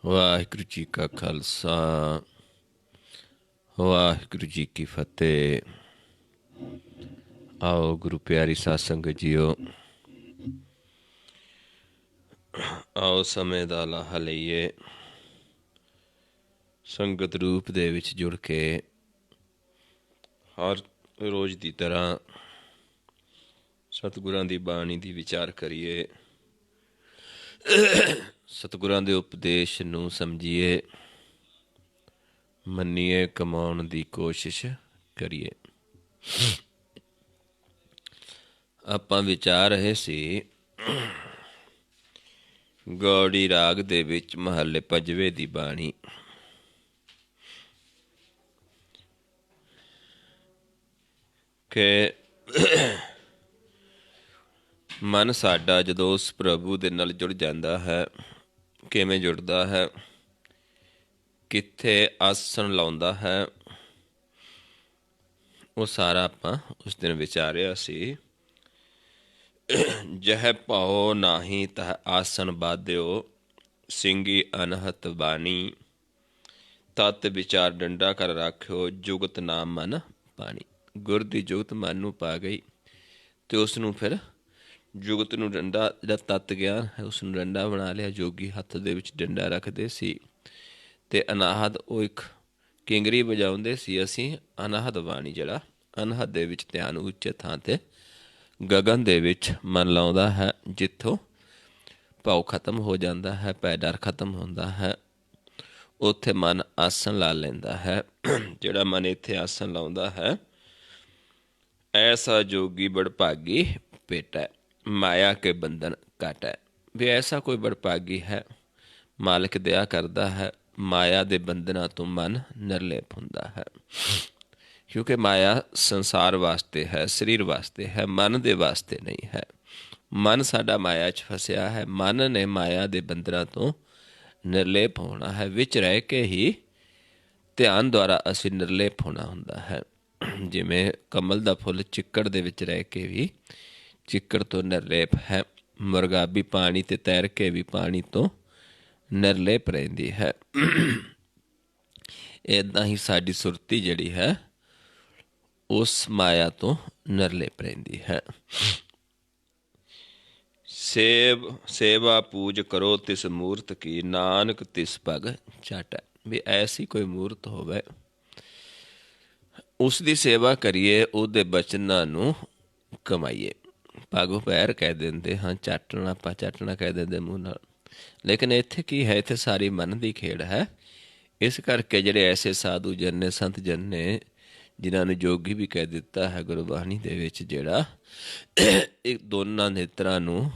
ਵਾਹਿਗੁਰੂ ਜੀ ਕਾ ਖਾਲਸਾ, ਵਾਹਿਗੁਰੂ ਜੀ ਕੀ ਫਤਿਹ। ਆਓ ਗੁਰੂ ਪਿਆਰੀ ਸਾਧ ਸੰਗਤ ਜੀਓ, ਆਓ ਸਮੇਂ ਦਾ ਲਾਹਾ ਲਈਏ। ਸੰਗਤ ਰੂਪ ਦੇ ਵਿੱਚ ਜੁੜ ਕੇ ਹਰ ਰੋਜ਼ ਦੀ ਤਰ੍ਹਾਂ ਸਤਿਗੁਰਾਂ ਦੀ ਬਾਣੀ ਦੀ ਵਿਚਾਰ ਕਰੀਏ, ਸਤਿਗੁਰਾਂ ਦੇ ਉਪਦੇਸ਼ ਨੂੰ ਸਮਝੀਏ, ਮੰਨੀਏ, ਕਮਾਉਣ ਦੀ ਕੋਸ਼ਿਸ਼ ਕਰੀਏ। ਆਪਾਂ ਵਿਚਾਰ ਰਹੇ ਸੀ ਗੌੜੀ ਰਾਗ ਦੇ ਵਿੱਚ ਮਹੱਲੇ ਪੰਜਵੇਂ ਦੀ ਬਾਣੀ। ਕਿ ਮਨ ਸਾਡਾ ਜਦੋਂ ਉਸ ਪ੍ਰਭੂ ਦੇ ਨਾਲ ਜੁੜ ਜਾਂਦਾ ਹੈ, ਕਿਵੇਂ ਜੁੜਦਾ ਹੈ, ਕਿੱਥੇ ਆਸਣ ਲਾਉਂਦਾ ਹੈ, ਉਹ ਸਾਰਾ ਆਪਾਂ ਉਸ ਦਿਨ ਵਿਚਾਰਿਆ ਸੀ। ਜਹ ਭਾਉ ਨਾਹੀ ਤਹ ਆਸਣ ਬਾਧਿਓ, ਸਿੰਘੀ ਅਨਹਤ ਬਾਣੀ, ਤਤ ਵਿਚਾਰ ਡੰਡਾ ਕਰ ਰਾਖਿਓ, ਜੁਗਤ ਨਾਮ ਮਨ ਪਾਣੀ। ਗੁਰ ਦੀ ਜੁਗਤ ਮਨ ਨੂੰ ਪਾ ਗਈ ਅਤੇ ਉਸ ਨੂੰ ਫਿਰ ਜੁਗਤ ਨੂੰ ਡੰਡਾ, ਜਿਹੜਾ ਤੱਤ ਗਿਆਨ ਹੈ ਉਸ ਨੂੰ ਡੰਡਾ ਬਣਾ ਲਿਆ। ਜੋਗੀ ਹੱਥ ਦੇ ਵਿੱਚ ਡੰਡਾ ਰੱਖਦੇ ਸੀ ਅਤੇ ਅਨਾਹਦ ਉਹ ਇੱਕ ਕਿੰਗਰੀ ਵਜਾਉਂਦੇ ਸੀ। ਅਸੀਂ ਅਨਾਹਦ ਬਾਣੀ, ਜਿਹੜਾ ਅਨਹਦ ਦੇ ਵਿੱਚ ਧਿਆਨ ਉੱਚੇ ਥਾਂ 'ਤੇ ਗਗਨ ਦੇ ਵਿੱਚ ਮਨ ਲਾਉਂਦਾ ਹੈ, ਜਿੱਥੋਂ ਭਾਉ ਖਤਮ ਹੋ ਜਾਂਦਾ ਹੈ, ਭੈ ਡਰ ਖਤਮ ਹੁੰਦਾ ਹੈ, ਉੱਥੇ ਮਨ ਆਸਣ ਲਾ ਲੈਂਦਾ ਹੈ। ਜਿਹੜਾ ਮਨ ਇੱਥੇ ਆਸਣ ਲਾਉਂਦਾ ਹੈ, ਐਸਾ ਜੋਗੀ ਬੜਭਾਗੀ ਭੇਟੈ, ਮਾਇਆ ਕੇ ਬੰਧਨ ਕਾਟੈ। ਵੀ ਐਸਾ ਕੋਈ ਬੜਭਾਗੀ ਹੈ, ਮਾਲਕ ਦਇਆ ਕਰਦਾ ਹੈ, ਮਾਇਆ ਦੇ ਬੰਧਨਾਂ ਤੋਂ ਮਨ ਨਿਰਲੇਪ ਹੁੰਦਾ ਹੈ। ਕਿਉਂਕਿ ਮਾਇਆ ਸੰਸਾਰ ਵਾਸਤੇ ਹੈ, ਸਰੀਰ ਵਾਸਤੇ ਹੈ, ਮਨ ਦੇ ਵਾਸਤੇ ਨਹੀਂ ਹੈ। ਮਨ ਸਾਡਾ ਮਾਇਆ 'ਚ ਫਸਿਆ ਹੈ। ਮਨ ਨੇ ਮਾਇਆ ਦੇ ਬੰਧਨਾਂ ਤੋਂ ਨਿਰਲੇਪ ਹੋਣਾ ਹੈ। ਵਿੱਚ ਰਹਿ ਕੇ ਹੀ ਧਿਆਨ ਦੁਆਰਾ ਅਸੀਂ ਨਿਰਲੇਪ ਹੋਣਾ ਹੁੰਦਾ ਹੈ। ਜਿਵੇਂ ਕਮਲ ਦਾ ਫੁੱਲ ਚਿੱਕੜ ਦੇ ਵਿੱਚ ਰਹਿ ਕੇ ਵੀ ਚਿੱਕੜ ਤੋਂ ਨਿਰਲੇਪ ਹੈ, ਮੁਰਗਾਬੀ ਪਾਣੀ 'ਤੇ ਤੈਰ ਕੇ ਵੀ ਪਾਣੀ ਤੋਂ ਨਿਰਲੇਪ ਰਹਿੰਦੀ ਹੈ। ਇੱਦਾਂ ਹੀ ਸਾਡੀ ਸੁਰਤੀ ਜਿਹੜੀ ਹੈ ਉਸ ਮਾਇਆ ਤੋਂ ਨਿਰਲੇਪ ਰਹਿੰਦੀ ਹੈ। ਸੇਵਾ ਪੂਜ ਕਰੋ ਤਿਸ ਮੂਰਤ ਕੀ, ਨਾਨਕ ਤਿਸ ਪਗ ਚਾਟੈ। ਵੀ ਐਸੀ ਕੋਈ ਮੂਰਤ ਹੋਵੇ, ਉਸ ਦੀ ਸੇਵਾ ਕਰੀਏ, ਉਹਦੇ ਬਚਨਾਂ ਨੂੰ ਕਮਾਈਏ। ਪੱਗ ਪੈਰ ਕਹਿ ਦਿੰਦੇ ਹਾਂ, ਚਾਟਣਾ, ਆਪਾਂ ਚਾਟਣਾ ਕਹਿ ਦਿੰਦੇ ਮੂੰਹ ਨਾਲ। ਲੇਕਿਨ ਇੱਥੇ ਕੀ ਹੈ, ਇੱਥੇ ਸਾਰੀ ਮਨ ਦੀ ਖੇਡ ਹੈ। ਇਸ ਕਰਕੇ ਜਿਹੜੇ ਐਸੇ ਸਾਧੂ ਜਨ ਨੇ, ਸੰਤ ਜਨ ਨੇ, ਜਿਨ੍ਹਾਂ ਨੂੰ ਜੋਗੀ ਵੀ ਕਹਿ ਦਿੱਤਾ ਹੈ ਗੁਰਬਾਣੀ ਦੇ ਵਿੱਚ, ਜਿਹੜਾ ਇਹ ਦੋਨਾਂ ਨੇਤਰਾਂ ਨੂੰ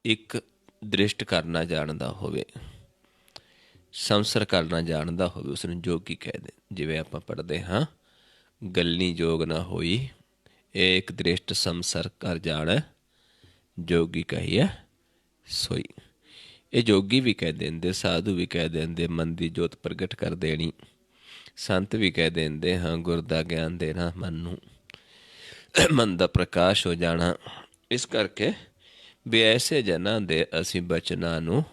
ਇੱਕ ਦ੍ਰਿਸ਼ਟ ਕਰਨਾ ਜਾਣਦਾ ਹੋਵੇ, ਸੰਸਰ ਕਰਨਾ ਜਾਣਦਾ ਹੋਵੇ, ਉਸ ਨੂੰ ਜੋਗੀ ਕਹਿ ਦੇ। ਜਿਵੇਂ ਆਪਾਂ ਪੜ੍ਹਦੇ ਹਾਂ, ਗੱਲੀ ਜੋਗ ਨਾ ਹੋਈ, ਇਹ ਇੱਕ ਦ੍ਰਿਸ਼ਟ ਸੰਸਰ ਕਰ ਜਾਣਾ, ਜੋਗੀ ਕਹੀਏ ਸੋਈ। ਇਹ ਜੋਗੀ ਵੀ ਕਹਿ ਦਿੰਦੇ, ਸਾਧੂ ਵੀ ਕਹਿ ਦਿੰਦੇ, ਮਨ ਦੀ ਜੋਤ ਪ੍ਰਗਟ ਕਰ ਦੇਣੀ। ਸੰਤ ਵੀ ਕਹਿ ਦਿੰਦੇ ਹਾਂ, ਗੁਰ ਦਾ ਗਿਆਨ ਦੇਣਾ, ਮਨ ਨੂੰ ਮਨ ਦਾ ਪ੍ਰਕਾਸ਼ ਹੋ ਜਾਣਾ। ਇਸ ਕਰਕੇ ਵੀ ਐਸੇ ਜਨਾਂ ਦੇ ਅਸੀਂ ਬਚਨਾਂ ਨੂੰ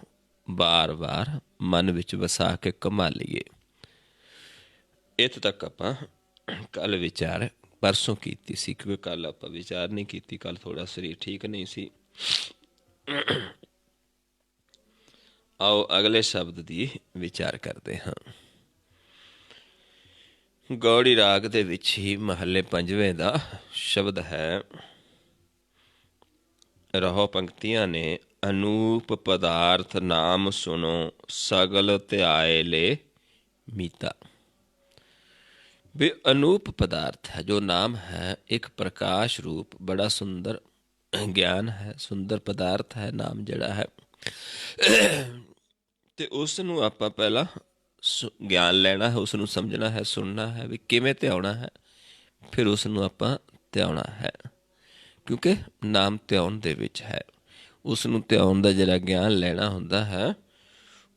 ਵਾਰ-ਵਾਰ ਮਨ ਵਿੱਚ ਵਸਾ ਕੇ ਕਮਾ ਲਈਏ। ਇੱਥੇ ਤੱਕ ਆਪਾਂ ਕੱਲ੍ਹ ਵਿਚਾਰ ਪਰਸੋਂ ਕੀਤੀ ਸੀ, ਕਿਉਂਕਿ ਕੱਲ੍ਹ ਆਪਾਂ ਵਿਚਾਰ ਨਹੀਂ ਕੀਤੀ, ਕੱਲ੍ਹ ਥੋੜ੍ਹਾ ਸਰੀਰ ਠੀਕ ਨਹੀਂ ਸੀ। ਆਓ ਅਗਲੇ ਸ਼ਬਦ ਦੀ ਵਿਚਾਰ ਕਰਦੇ ਹਾਂ। ਗੌੜੀ ਰਾਗ ਦੇ ਵਿੱਚ ਹੀ ਮਹੱਲੇ ਪੰਜਵੇਂ ਦਾ ਸ਼ਬਦ ਹੈ। ਰਹੋ ਪੰਕਤੀਆਂ ਨੇ, ਅਨੂਪ ਪਦਾਰਥ ਨਾਮ ਸੁਣੋ, ਸਗਲ ਧਿਆਏ ਲੈ ਮੀਤਾ। ਵੀ ਅਨੂਪ ਪਦਾਰਥ ਹੈ, ਜੋ ਨਾਮ ਹੈ, ਇੱਕ ਪ੍ਰਕਾਸ਼ ਰੂਪ ਬੜਾ ਸੁੰਦਰ ਗਿਆਨ ਹੈ, ਸੁੰਦਰ ਪਦਾਰਥ ਹੈ ਨਾਮ ਜਿਹੜਾ ਹੈ। ਅਤੇ ਉਸ ਨੂੰ ਆਪਾਂ ਪਹਿਲਾਂ ਗਿਆਨ ਲੈਣਾ ਹੈ, ਉਸ ਨੂੰ ਸਮਝਣਾ ਹੈ, ਸੁਣਨਾ ਹੈ, ਵੀ ਕਿਵੇਂ ਧਿਆਉਣਾ ਹੈ, ਫਿਰ ਉਸ ਨੂੰ ਆਪਾਂ ਧਿਆਉਣਾ ਹੈ। ਕਿਉਂਕਿ ਨਾਮ ਧਿਆਉਣ ਦੇ ਵਿੱਚ ਹੈ। ਉਸ ਨੂੰ ਧਿਆਉਣ ਦਾ ਜਿਹੜਾ ਗਿਆਨ ਲੈਣਾ ਹੁੰਦਾ ਹੈ,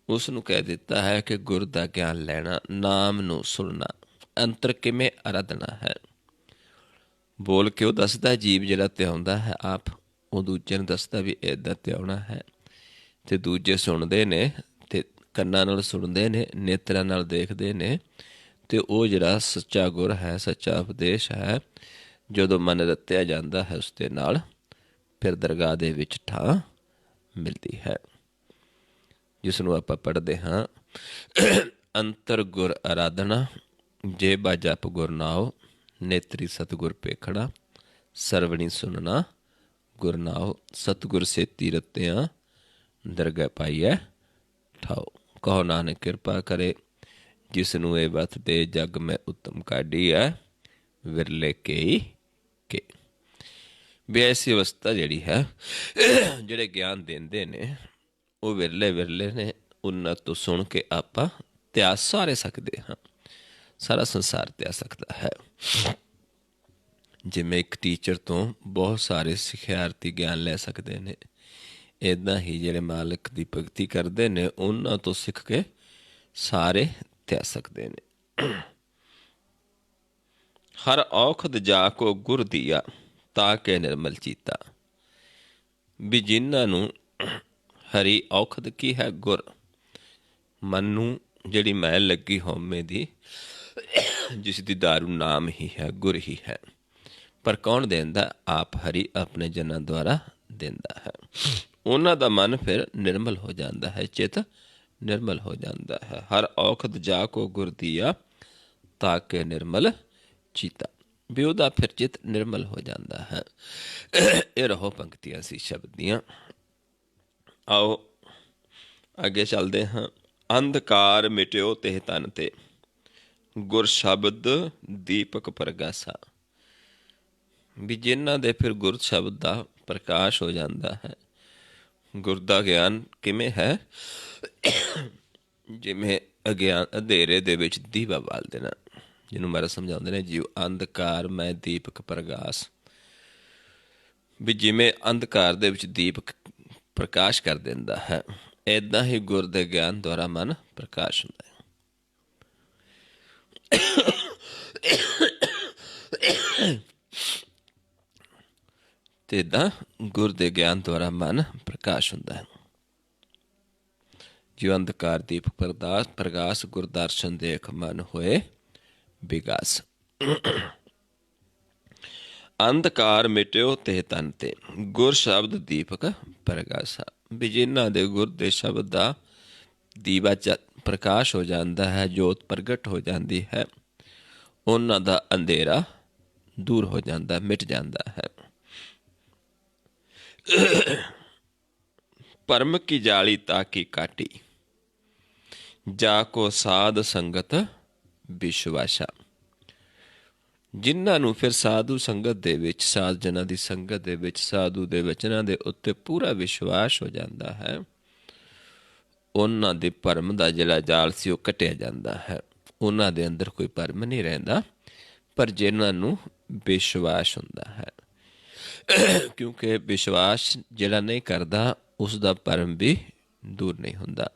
ਉਸ ਨੂੰ ਕਹਿ ਦਿੱਤਾ ਹੈ ਕਿ ਗੁਰ ਦਾ ਗਿਆਨ ਲੈਣਾ, ਨਾਮ ਨੂੰ ਸੁਣਨਾ, ਅੰਤਰ ਕਿਵੇਂ ਅਰਾਧਨਾ ਹੈ। ਬੋਲ ਕੇ ਉਹ ਦੱਸਦਾ, ਜੀਵ ਜਿਹੜਾ ਧਿਆਉਂਦਾ ਹੈ ਆਪ, ਉਹ ਦੂਜੇ ਨੂੰ ਦੱਸਦਾ ਵੀ ਇੱਦਾਂ ਧਿਆਉਣਾ ਹੈ। ਅਤੇ ਦੂਜੇ ਸੁਣਦੇ ਨੇ, ਅਤੇ ਕੰਨਾਂ ਨਾਲ ਸੁਣਦੇ ਨੇ, ਨੇਤਰਾਂ ਨਾਲ ਦੇਖਦੇ ਨੇ। ਅਤੇ ਉਹ ਜਿਹੜਾ ਸੱਚਾ ਗੁਰ ਹੈ, ਸੱਚਾ ਉਪਦੇਸ਼ ਹੈ, ਜਦੋਂ ਮਨ ਰਤਿਆ ਜਾਂਦਾ ਹੈ ਉਸ ਦੇ ਨਾਲ, ਫਿਰ ਦਰਗਾਹ ਦੇ ਵਿੱਚ ਥਾਂ ਮਿਲਦੀ ਹੈ, ਜਿਸ ਨੂੰ ਆਪਾਂ ਪੜ੍ਹਦੇ ਹਾਂ, ਅੰਤਰ ਗੁਰ ਅਰਾਧਨਾ, ਜੇਬਾ ਜਪ ਗੁਰ ਨਾਉ, ਨੇਤਰੀ ਸਤਿਗੁਰ ਪੇਖਣਾ, ਸਰਵਣੀ ਸੁਣਨਾ ਗੁਰ ਨਾਉ, ਸਤਿਗੁਰ ਸੇਤੀ ਰਤਿਆਂ, ਦਰਗਾਹ ਪਾਈਐ ਠਾਉ। ਕਹੋ ਨਾਨਕ ਕਿਰਪਾ ਕਰੇ, ਜਿਸ ਨੂੰ ਇਹ ਵਤ ਦੇ, ਜਗ ਮੈਂ ਉੱਤਮ ਕਾਢੀ ਹੈ, ਵਿਰਲੇ ਕੇਈ ਕੇ। ਵੀ ਐਸੀ ਅਵਸਥਾ ਜਿਹੜੀ ਹੈ, ਜਿਹੜੇ ਗਿਆਨ ਦਿੰਦੇ ਨੇ ਉਹ ਵਿਰਲੇ ਵਿਰਲੇ ਨੇ। ਉਹਨਾਂ ਤੋਂ ਸੁਣ ਕੇ ਆਪਾਂ ਧਿਆ ਸਾਰੇ ਸਕਦੇ ਹਾਂ, ਸਾਰਾ ਸੰਸਾਰ ਧਿਆ ਸਕਦਾ ਹੈ। ਜਿਵੇਂ ਇੱਕ ਟੀਚਰ ਤੋਂ ਬਹੁਤ ਸਾਰੇ ਸਿਖਿਆਰਥੀ ਗਿਆਨ ਲੈ ਸਕਦੇ ਨੇ, ਇੱਦਾਂ ਹੀ ਜਿਹੜੇ ਮਾਲਕ ਦੀ ਭਗਤੀ ਕਰਦੇ ਨੇ, ਉਹਨਾਂ ਤੋਂ ਸਿੱਖ ਕੇ ਸਾਰੇ ਧਿਆ ਸਕਦੇ ਨੇ। ਹਰ ਔਖਦ ਜਾ ਕੋ ਗੁਰ ਦੀਆ, ਤਾਂ ਕਿ ਨਿਰਮਲ ਚੀਤਾ। ਵੀ ਜਿਨ੍ਹਾਂ ਨੂੰ ਹਰੀ ਔਖਦ ਕੀ ਹੈ, ਗੁਰ, ਮਨ ਨੂੰ ਜਿਹੜੀ ਮੈਲ ਲੱਗੀ ਹਉਮੈ ਦੀ, ਜਿਸ ਦੀ ਦਾਰੂ ਨਾਮ ਹੀ ਹੈ, ਗੁਰ ਹੀ ਹੈ। ਪਰ ਕੌਣ ਦਿੰਦਾ? ਆਪ ਹਰੀ ਆਪਣੇ ਜਨਾਂ ਦੁਆਰਾ ਦਿੰਦਾ ਹੈ। ਉਹਨਾਂ ਦਾ ਮਨ ਫਿਰ ਨਿਰਮਲ ਹੋ ਜਾਂਦਾ ਹੈ, ਚਿੱਤ ਨਿਰਮਲ ਹੋ ਜਾਂਦਾ ਹੈ। ਹਰ ਔਖਦ ਜਾ ਕੋ ਗੁਰ ਦੀਆ, ਤਾਂ ਕਿ ਨਿਰਮਲ ਚੀਤਾ। ਵੀ ਉਹਦਾ ਫਿਰ ਚਿੱਤ ਨਿਰਮਲ ਹੋ ਜਾਂਦਾ ਹੈ। ਇਹ ਰਹੋ ਪੰਕਤੀਆਂ ਸੀ ਸ਼ਬਦ ਦੀਆਂ। ਆਓ ਅੱਗੇ ਚੱਲਦੇ ਹਾਂ। ਅੰਧਕਾਰ ਮਿਟਿਓ ਤਿਹ ਤਨ ਤੇ, ਗੁਰ ਸ਼ਬਦ ਦੀਪਕ ਪ੍ਰਗਾਸਾ। ਵੀ ਜਿਨ੍ਹਾਂ ਦੇ ਫਿਰ ਗੁਰ ਸ਼ਬਦ ਦਾ ਪ੍ਰਕਾਸ਼ ਹੋ ਜਾਂਦਾ ਹੈ। ਗੁਰ ਦਾ ਗਿਆਨ ਕਿਵੇਂ ਹੈ? ਜਿਵੇਂ ਅਗਿਆਨ ਅੰਧੇਰੇ ਦੇ ਵਿੱਚ ਦੀਵਾ ਬਾਲ ਦੇਣਾ, ਜਿਹਨੂੰ ਮਹਾਰਾਜ ਸਮਝਾਉਂਦੇ ਨੇ, ਜੀਵ ਅੰਧਕਾਰ ਮੈਂ ਦੀਪਕ ਪ੍ਰਗਾਸ। ਵੀ ਜਿਵੇਂ ਅੰਧਕਾਰ ਦੇ ਵਿੱਚ ਦੀਪਕ ਪ੍ਰਕਾਸ਼ ਕਰ ਦਿੰਦਾ ਹੈ, ਇੱਦਾਂ ਹੀ ਗੁਰ ਦੇ ਗਿਆਨ ਦੁਆਰਾ ਮਨ ਪ੍ਰਕਾਸ਼ ਹੁੰਦਾ ਹੈ। ਤੇ ਇੱਦਾਂ ਗੁਰ ਦੇ ਗਿਆਨ ਦੁਆਰਾ ਮਨ ਪ੍ਰਕਾਸ਼ ਹੁੰਦਾ ਹੈ। ਜਿਉ ਅੰਧਕਾਰ ਦੀਪ ਪ੍ਰਗਾਸ, ਗੁਰ ਦਰਸ਼ਨ ਦੇਖ ਮਨ ਹੋਏ ਵਿਗਾਸ। ਅੰਧਕਾਰ ਮਿਟਿਓ ਤੇ ਤਨ ਤੇ, ਗੁਰ ਸ਼ਬਦ ਦੀਪਕ ਪ੍ਰਗਾਸਾ। ਵੀ ਜਿਨ੍ਹਾਂ ਦੇ ਗੁਰ ਦੇ ਸ਼ਬਦ ਦਾ ਦੀਵਾ ਪ੍ਰਕਾਸ਼ ਹੋ ਜਾਂਦਾ ਹੈ, ਜੋਤ ਪ੍ਰਗਟ ਹੋ ਜਾਂਦੀ ਹੈ, ਉਹਨਾਂ ਦਾ ਅੰਧੇਰਾ ਦੂਰ ਹੋ ਜਾਂਦਾ, ਮਿਟ ਜਾਂਦਾ ਹੈ। ਭਰਮ ਕੀ ਜਾਲੀ ਤਾਕੀ ਕਾਟੀ, ਜਾ ਕੋ ਸਾਧ ਸੰਗਤ ਵਿਸ਼ਵਾਸਾ। ਜਿਨ੍ਹਾਂ ਨੂੰ ਫਿਰ ਸਾਧੂ ਸੰਗਤ ਦੇ ਵਿੱਚ, ਸਾਧ ਜਨਾਂ ਦੀ ਸੰਗਤ ਦੇ ਵਿੱਚ, ਸਾਧੂ ਦੇ ਵਚਨਾਂ ਦੇ ਉੱਤੇ ਪੂਰਾ ਵਿਸ਼ਵਾਸ ਹੋ ਜਾਂਦਾ ਹੈ, ਉਹਨਾਂ ਦੇ ਭਰਮ ਦਾ ਜਿਹੜਾ ਜਾਲ ਸੀ ਉਹ ਕੱਟਿਆ ਜਾਂਦਾ ਹੈ। ਉਹਨਾਂ ਦੇ ਅੰਦਰ ਕੋਈ ਭਰਮ ਨਹੀਂ ਰਹਿੰਦਾ। ਪਰ ਜਿਨ੍ਹਾਂ ਨੂੰ ਵਿਸ਼ਵਾਸ ਹੁੰਦਾ ਹੈ, ਕਿਉਂਕਿ ਵਿਸ਼ਵਾਸ ਜਿਹੜਾ ਨਹੀਂ ਕਰਦਾ, ਉਸ ਦਾ ਭਰਮ ਵੀ ਦੂਰ ਨਹੀਂ ਹੁੰਦਾ।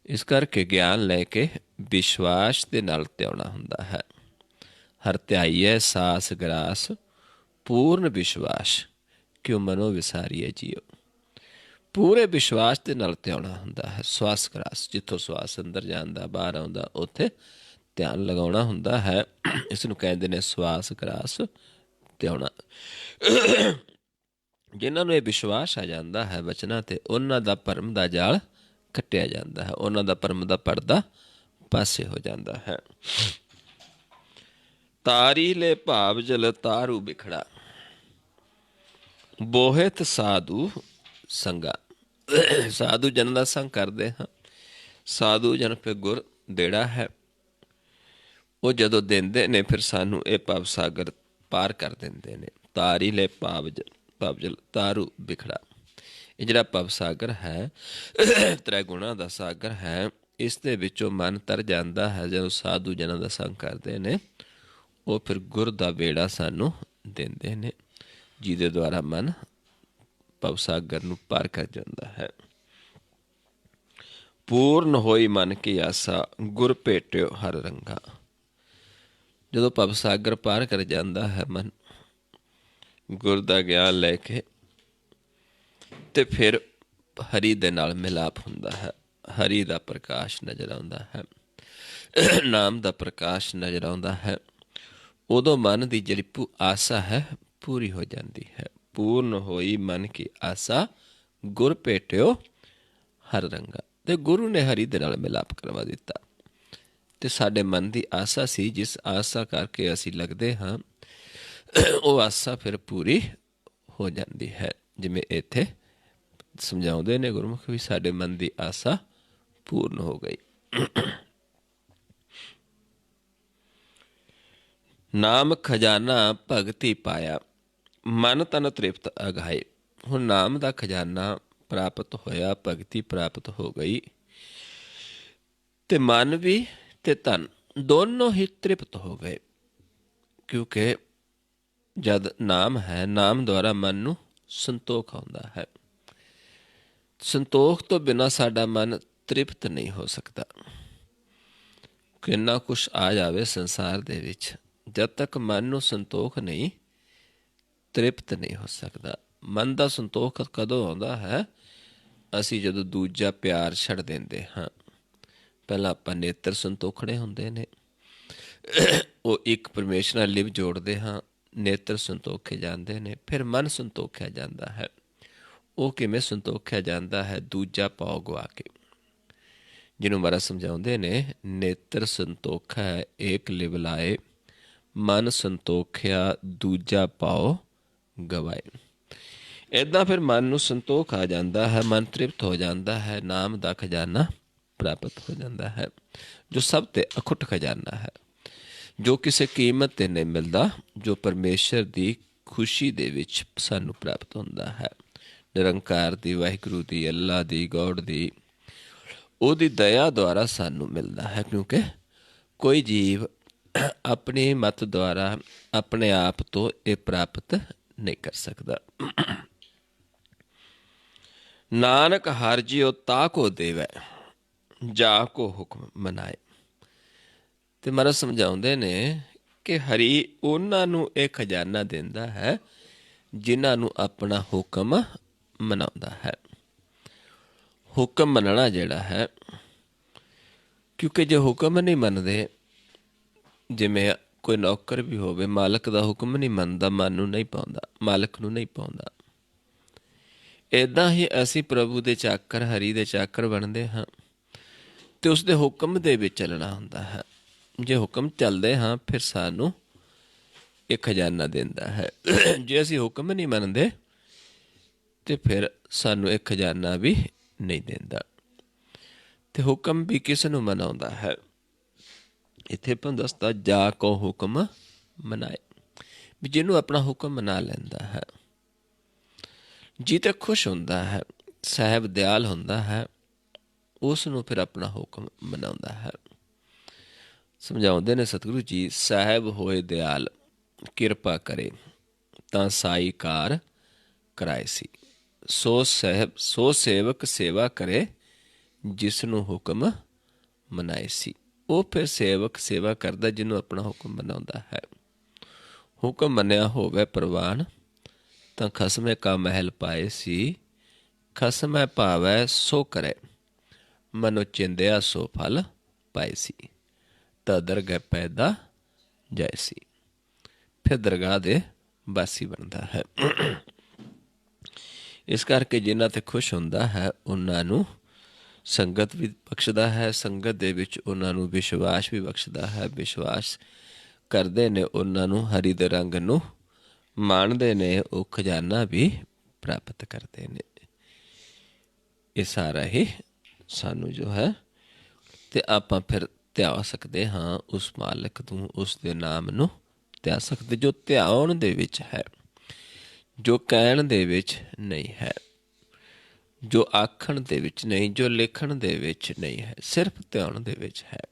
ਇਸ ਕਰਕੇ ਗਿਆਨ ਲੈ ਕੇ ਵਿਸ਼ਵਾਸ ਦੇ ਨਾਲ ਧਿਆਉਣਾ ਹੁੰਦਾ ਹੈ। ਹਰ ਧਿਆਈਐ ਸਾਸ ਗਰਾਸ, ਪੂਰਨ ਵਿਸ਼ਵਾਸ ਕਿਉ ਮਨੋ ਵਿਸਾਰੀਏ ਜੀਓ। ਪੂਰੇ ਵਿਸ਼ਵਾਸ ਦੇ ਨਾਲ ਧਿਆਉਣਾ ਹੁੰਦਾ ਹੈ। ਸਵਾਸ ਗਰਾਸ, ਜਿੱਥੋਂ ਸਵਾਸ ਅੰਦਰ ਜਾਂਦਾ ਬਾਹਰ ਆਉਂਦਾ, ਉੱਥੇ ਧਿਆਨ ਲਗਾਉਣਾ ਹੁੰਦਾ ਹੈ। ਇਸ ਨੂੰ ਕਹਿੰਦੇ ਨੇ ਸਵਾਸ ਗਰਾਸ ਧਿਆਉਣਾ। ਜਿਨ੍ਹਾਂ ਨੂੰ ਇਹ ਵਿਸ਼ਵਾਸ ਆ ਜਾਂਦਾ ਹੈ ਵਚਨਾਂ 'ਤੇ, ਉਹਨਾਂ ਦਾ ਭਰਮ ਦਾ ਜਾਲ ਕੱਟਿਆ ਜਾਂਦਾ ਹੈ, ਉਹਨਾਂ ਦਾ ਭਰਮ ਦਾ ਪਰਦਾ ਪਾਸੇ ਹੋ ਜਾਂਦਾ ਹੈ। ਤਾਰੀ ਲੈ ਭਾਵ ਜਲ ਤਾਰੂ ਬਿਖੜਾ, ਬੋਹਿਤ ਸਾਧੂ ਸੰਗਾ। ਸਾਧੂ ਜਨ ਦਾ ਸੰਗ ਕਰਦੇ ਹਾਂ। ਸਾਧੂ ਜਨ ਫਿਰ ਗੁਰ ਦੇੜਾ ਹੈ। ਉਹ ਜਦੋਂ ਦਿੰਦੇ ਨੇ, ਫਿਰ ਸਾਨੂੰ ਇਹ ਭਵ ਸਾਗਰ ਪਾਰ ਕਰ ਦਿੰਦੇ ਨੇ। ਤਾਰੀ ਲੈ ਭਾਵ ਜਲ ਤਾਰੂ ਬਿਖੜਾ। ਇਹ ਜਿਹੜਾ ਭਵ ਸਾਗਰ ਹੈ, ਤ੍ਰੈਗੁਣਾ ਦਾ ਸਾਗਰ ਹੈ, ਇਸ ਦੇ ਵਿੱਚੋਂ ਮਨ ਤਰ ਜਾਂਦਾ ਹੈ। ਜਦੋਂ ਸਾਧੂ ਜਨਾਂ ਦਾ ਸੰਗ ਕਰਦੇ ਨੇ, ਉਹ ਫਿਰ ਗੁਰ ਦਾ ਬੇੜਾ ਸਾਨੂੰ ਦਿੰਦੇ ਨੇ, ਜਿਹਦੇ ਦੁਆਰਾ ਮਨ ਭਵਸਾਗਰ ਨੂੰ ਪਾਰ ਕਰ ਜਾਂਦਾ ਹੈ। ਪੂਰਨ ਹੋਈ ਮਨ ਕੀ ਆਸਾ, ਗੁਰ ਭੇਟਿਓ ਹਰ ਰੰਗਾ। ਜਦੋਂ ਭਵਸਾਗਰ ਪਾਰ ਕਰ ਜਾਂਦਾ ਹੈ ਮਨ ਗੁਰ ਦਾ ਗਿਆਨ ਲੈ ਕੇ, ਤੇ ਫਿਰ ਹਰੀ ਦੇ ਨਾਲ ਮਿਲਾਪ ਹੁੰਦਾ ਹੈ। ਹਰੀ ਦਾ ਪ੍ਰਕਾਸ਼ ਨਜ਼ਰ ਆਉਂਦਾ ਹੈ, ਨਾਮ ਦਾ ਪ੍ਰਕਾਸ਼ ਨਜ਼ਰ ਆਉਂਦਾ ਹੈ। ਉਦੋਂ ਮਨ ਦੀ ਜਿਹੜੀ ਆਸਾ ਹੈ ਪੂਰੀ ਹੋ ਜਾਂਦੀ ਹੈ। ਪੂਰਨ ਹੋਈ ਮਨ ਕੀ ਆਸਾ, ਗੁਰ ਭੇਟਿਓ ਹਰ ਰੰਗਾ। ਤੇ ਗੁਰੂ ਨੇ ਹਰੀ ਦੇ ਨਾਲ ਮਿਲਾਪ ਕਰਵਾ ਦਿੱਤਾ। ਤੇ ਸਾਡੇ ਮਨ ਦੀ ਆਸਾ ਸੀ, ਜਿਸ ਆਸਾ ਕਰਕੇ ਅਸੀਂ ਲੱਗਦੇ ਹਾਂ, ਉਹ ਆਸਾ ਫਿਰ ਪੂਰੀ ਹੋ ਜਾਂਦੀ ਹੈ। ਜਿਵੇਂ ਇੱਥੇ ਸਮਝਾਉਂਦੇ ਨੇ ਗੁਰਮੁਖ ਵੀ ਸਾਡੇ ਮਨ ਦੀ ਆਸਾ ਪੂਰਨ ਹੋ ਗਈ। ਨਾਮ ਖਜ਼ਾਨਾ ਭਗਤੀ ਪਾਇਆ, ਮਨ ਤਨ ਤ੍ਰਿਪਤ ਅਗਾਏ। ਹੁਣ ਨਾਮ ਦਾ ਖਜ਼ਾਨਾ ਪ੍ਰਾਪਤ ਹੋਇਆ, ਭਗਤੀ ਪ੍ਰਾਪਤ ਹੋ ਗਈ, ਤੇ ਮਨ ਵੀ ਤੇ ਤਨ ਦੋਨੋਂ ਹੀ ਤ੍ਰਿਪਤ ਹੋ ਗਏ। ਕਿਉਂਕਿ ਜਦ ਨਾਮ ਹੈ, ਨਾਮ ਦੁਆਰਾ ਮਨ ਨੂੰ ਸੰਤੋਖ ਆਉਂਦਾ ਹੈ। ਸੰਤੋਖ ਤੋਂ ਬਿਨਾਂ ਸਾਡਾ ਮਨ ਤ੍ਰਿਪਤ ਨਹੀਂ ਹੋ ਸਕਦਾ। ਕਿੰਨਾ ਕੁਛ ਆ ਜਾਵੇ ਸੰਸਾਰ ਦੇ ਵਿੱਚ, ਜਦ ਤੱਕ ਮਨ ਨੂੰ ਸੰਤੋਖ ਨਹੀਂ, ਤ੍ਰਿਪਤ ਨਹੀਂ ਹੋ ਸਕਦਾ। ਮਨ ਦਾ ਸੰਤੋਖ ਕਦੋਂ ਆਉਂਦਾ ਹੈ? ਅਸੀਂ ਜਦੋਂ ਦੂਜਾ ਪਿਆਰ ਛੱਡ ਦਿੰਦੇ ਹਾਂ। ਪਹਿਲਾਂ ਆਪਾਂ ਨੇਤਰ ਸੰਤੋਖਣੇ ਹੁੰਦੇ ਨੇ, ਉਹ ਇੱਕ ਪਰਮੇਸ਼ਰ ਨਾਲ ਲਿਵ ਜੋੜਦੇ ਹਾਂ, ਨੇਤਰ ਸੰਤੋਖੇ ਜਾਂਦੇ ਨੇ। ਫਿਰ ਮਨ ਸੰਤੋਖਿਆ ਜਾਂਦਾ ਹੈ। ਉਹ ਕਿਵੇਂ ਸੰਤੋਖਿਆ ਜਾਂਦਾ ਹੈ? ਦੂਜਾ ਭਾਵ ਗਵਾ ਕੇ, ਜਿਹਨੂੰ ਮਹਾਰਾਜ ਸਮਝਾਉਂਦੇ ਨੇ, ਨੇਤਰ ਸੰਤੋਖਾ ਏਕ ਲਿਵ ਲਾਏ, ਮਨ ਸੰਤੋਖਿਆ ਦੂਜਾ ਭਾਵ ਗਵਾਏ। ਇੱਦਾਂ ਫਿਰ ਮਨ ਨੂੰ ਸੰਤੋਖ ਆ ਜਾਂਦਾ ਹੈ, ਮਨ ਤ੍ਰਿਪਤ ਹੋ ਜਾਂਦਾ ਹੈ, ਨਾਮ ਦਾ ਖਜ਼ਾਨਾ ਪ੍ਰਾਪਤ ਹੋ ਜਾਂਦਾ ਹੈ, ਜੋ ਸਭ ਤੇ ਅਖੁੱਟ ਖਜ਼ਾਨਾ ਹੈ, ਜੋ ਕਿਸੇ ਕੀਮਤ 'ਤੇ ਨਹੀਂ ਮਿਲਦਾ, ਜੋ ਪਰਮੇਸ਼ਰ ਦੀ ਖੁਸ਼ੀ ਦੇ ਵਿੱਚ ਸਾਨੂੰ ਪ੍ਰਾਪਤ ਹੁੰਦਾ ਹੈ। ਨਿਰੰਕਾਰ ਦੀ, ਵਾਹਿਗੁਰੂ ਦੀ, ਅੱਲਾ ਦੀ, ਗੌਡ ਦੀ, ਉਹਦੀ ਦਇਆ ਦੁਆਰਾ ਸਾਨੂੰ ਮਿਲਦਾ ਹੈ। ਕਿਉਂਕਿ ਕੋਈ ਜੀਵ ਆਪਣੀ ਮਤ ਦੁਆਰਾ ਆਪਣੇ ਆਪ ਤੋਂ ਇਹ ਪ੍ਰਾਪਤ ਨਹੀਂ ਕਰ ਸਕਦਾ। ਨਾਨਕ ਹਰਿ ਜਿਉ ਤਾ ਕੋ ਦੇਵੈ, ਜਾ ਕੋ ਹੁਕਮ ਮਨਾਏ। ਤੇ ਮਹਾਰਾਜ ਸਮਝਾਉਂਦੇ ਨੇ ਕਿ ਹਰੀ ਉਹਨਾਂ ਨੂੰ ਇਹ ਖਜ਼ਾਨਾ ਦਿੰਦਾ ਹੈ ਜਿਨ੍ਹਾਂ ਨੂੰ ਆਪਣਾ ਹੁਕਮ ਮਨਾਉਂਦਾ ਹੈ। ਹੁਕਮ ਮੰਨਣਾ ਜਿਹੜਾ ਹੈ, ਕਿਉਂਕਿ ਜੇ ਹੁਕਮ ਨਹੀਂ ਮੰਨਦੇ, ਜਿਵੇਂ ਕੋਈ ਨੌਕਰ ਵੀ ਹੋਵੇ, ਮਾਲਕ ਦਾ ਹੁਕਮ ਨਹੀਂ ਮੰਨਦਾ, ਮਨ ਨੂੰ ਨਹੀਂ ਪਾਉਂਦਾ, ਮਾਲਕ ਨੂੰ ਨਹੀਂ ਪਾਉਂਦਾ। ਇੱਦਾਂ ਹੀ ਅਸੀਂ ਪ੍ਰਭੂ ਦੇ ਚਾਕਰ, ਹਰੀ ਦੇ ਚਾਕਰ ਬਣਦੇ ਹਾਂ, ਤੇ ਉਸਦੇ ਹੁਕਮ ਦੇ ਵਿੱਚ ਚੱਲਣਾ ਹੁੰਦਾ ਹੈ। ਜੇ ਹੁਕਮ ਚੱਲਦੇ ਹਾਂ, ਫਿਰ ਸਾਨੂੰ ਇਹ ਖਜ਼ਾਨਾ ਦਿੰਦਾ ਹੈ। ਜੇ ਅਸੀਂ ਹੁਕਮ ਨਹੀਂ ਮੰਨਦੇ, ਤੇ ਫਿਰ ਸਾਨੂੰ ਇਹ ਖਜ਼ਾਨਾ ਵੀ ਨਹੀਂ ਦਿੰਦਾ। ਤੇ ਹੁਕਮ ਵੀ ਕਿਸ ਨੂੰ ਮਨਾਉਂਦਾ ਹੈ? ਇੱਥੇ ਆਪਾਂ ਦੱਸਦਾ, ਜਾ ਕੋ ਹੁਕਮ ਮਨਾਏ, ਵੀ ਜਿਹਨੂੰ ਆਪਣਾ ਹੁਕਮ ਮਨਾ ਲੈਂਦਾ ਹੈ, ਜੀ ਤੇ ਖੁਸ਼ ਹੁੰਦਾ ਹੈ, ਸਾਹਿਬ ਦਿਆਲ ਹੁੰਦਾ ਹੈ, ਉਸ ਨੂੰ ਫਿਰ ਆਪਣਾ ਹੁਕਮ ਮਨਾਉਂਦਾ ਹੈ। ਸਮਝਾਉਂਦੇ ਨੇ ਸਤਿਗੁਰੂ ਜੀ, ਸਾਹਿਬ ਹੋਏ ਦਿਆਲ, ਕਿਰਪਾ ਕਰੇ ਤਾਂ ਸਾਈ ਕਾਰ ਕਰਾਏ ਸੀ। ਸੋ ਸੇਵਕ ਸੇਵਾ ਕਰੇ, ਜਿਸ ਨੂੰ ਹੁਕਮ ਮਨਾਏ ਸੀ। ਉਹ ਫਿਰ ਸੇਵਕ ਸੇਵਾ ਕਰਦਾ ਜਿਹਨੂੰ ਆਪਣਾ ਹੁਕਮ ਮਨਾਉਂਦਾ ਹੈ। ਹੁਕਮ ਮੰਨਿਆ ਹੋਵੇ ਪ੍ਰਵਾਨ, ਤਾਂ ਖਸਮੇ ਕਾ ਮਹਿਲ ਪਾਏ ਸੀ। ਖਸਮੈ ਭਾਵੈ ਸੋ ਕਰੇ, ਮਨੋ ਚਿੰਦਿਆ ਸੋ ਫਲ ਪਾਏ ਸੀ। ਤਾਂ ਦਰਗਾਹ ਪੈਦਾ ਜਾਏ ਸੀ, ਫਿਰ ਦਰਗਾਹ ਦੇ ਵਾਸੀ ਬਣਦਾ ਹੈ। ਇਸ ਕਰਕੇ ਜਿਨ੍ਹਾਂ 'ਤੇ ਖੁਸ਼ ਹੁੰਦਾ ਹੈ, ਉਹਨਾਂ ਨੂੰ ਸੰਗਤ ਵੀ ਬਖਸ਼ਦਾ ਹੈ, ਸੰਗਤ ਦੇ ਵਿੱਚ ਉਹਨਾਂ ਨੂੰ ਵਿਸ਼ਵਾਸ ਵੀ ਬਖਸ਼ਦਾ ਹੈ। ਵਿਸ਼ਵਾਸ ਕਰਦੇ ਨੇ, ਉਹਨਾਂ ਨੂੰ ਹਰੀ ਦੇ ਰੰਗ ਨੂੰ ਮਾਣਦੇ ਨੇ, ਉਹ ਖਜ਼ਾਨਾ ਵੀ ਪ੍ਰਾਪਤ ਕਰਦੇ ਨੇ। ਇਹ ਸਾਰਾ ਹੀ ਸਾਨੂੰ ਜੋ ਹੈ, ਤੇ ਆਪਾਂ ਫਿਰ ਧਿਆ ਸਕਦੇ ਹਾਂ ਉਸ ਮਾਲਕ ਨੂੰ, ਉਸ ਦੇ ਨਾਮ ਨੂੰ ਧਿਆ ਸਕਦੇ, ਜੋ ਧਿਆਉਣ ਦੇ ਵਿੱਚ ਹੈ, ਜੋ ਕਹਿਣ ਦੇ ਵਿੱਚ ਨਹੀਂ ਹੈ, ਜੋ ਆਖਣ ਦੇ ਵਿੱਚ ਨਹੀਂ, ਜੋ ਲਿਖਣ ਦੇ ਵਿੱਚ ਨਹੀਂ ਹੈ, ਸਿਰਫ ਧਿਆਉਣ ਦੇ ਵਿੱਚ ਹੈ।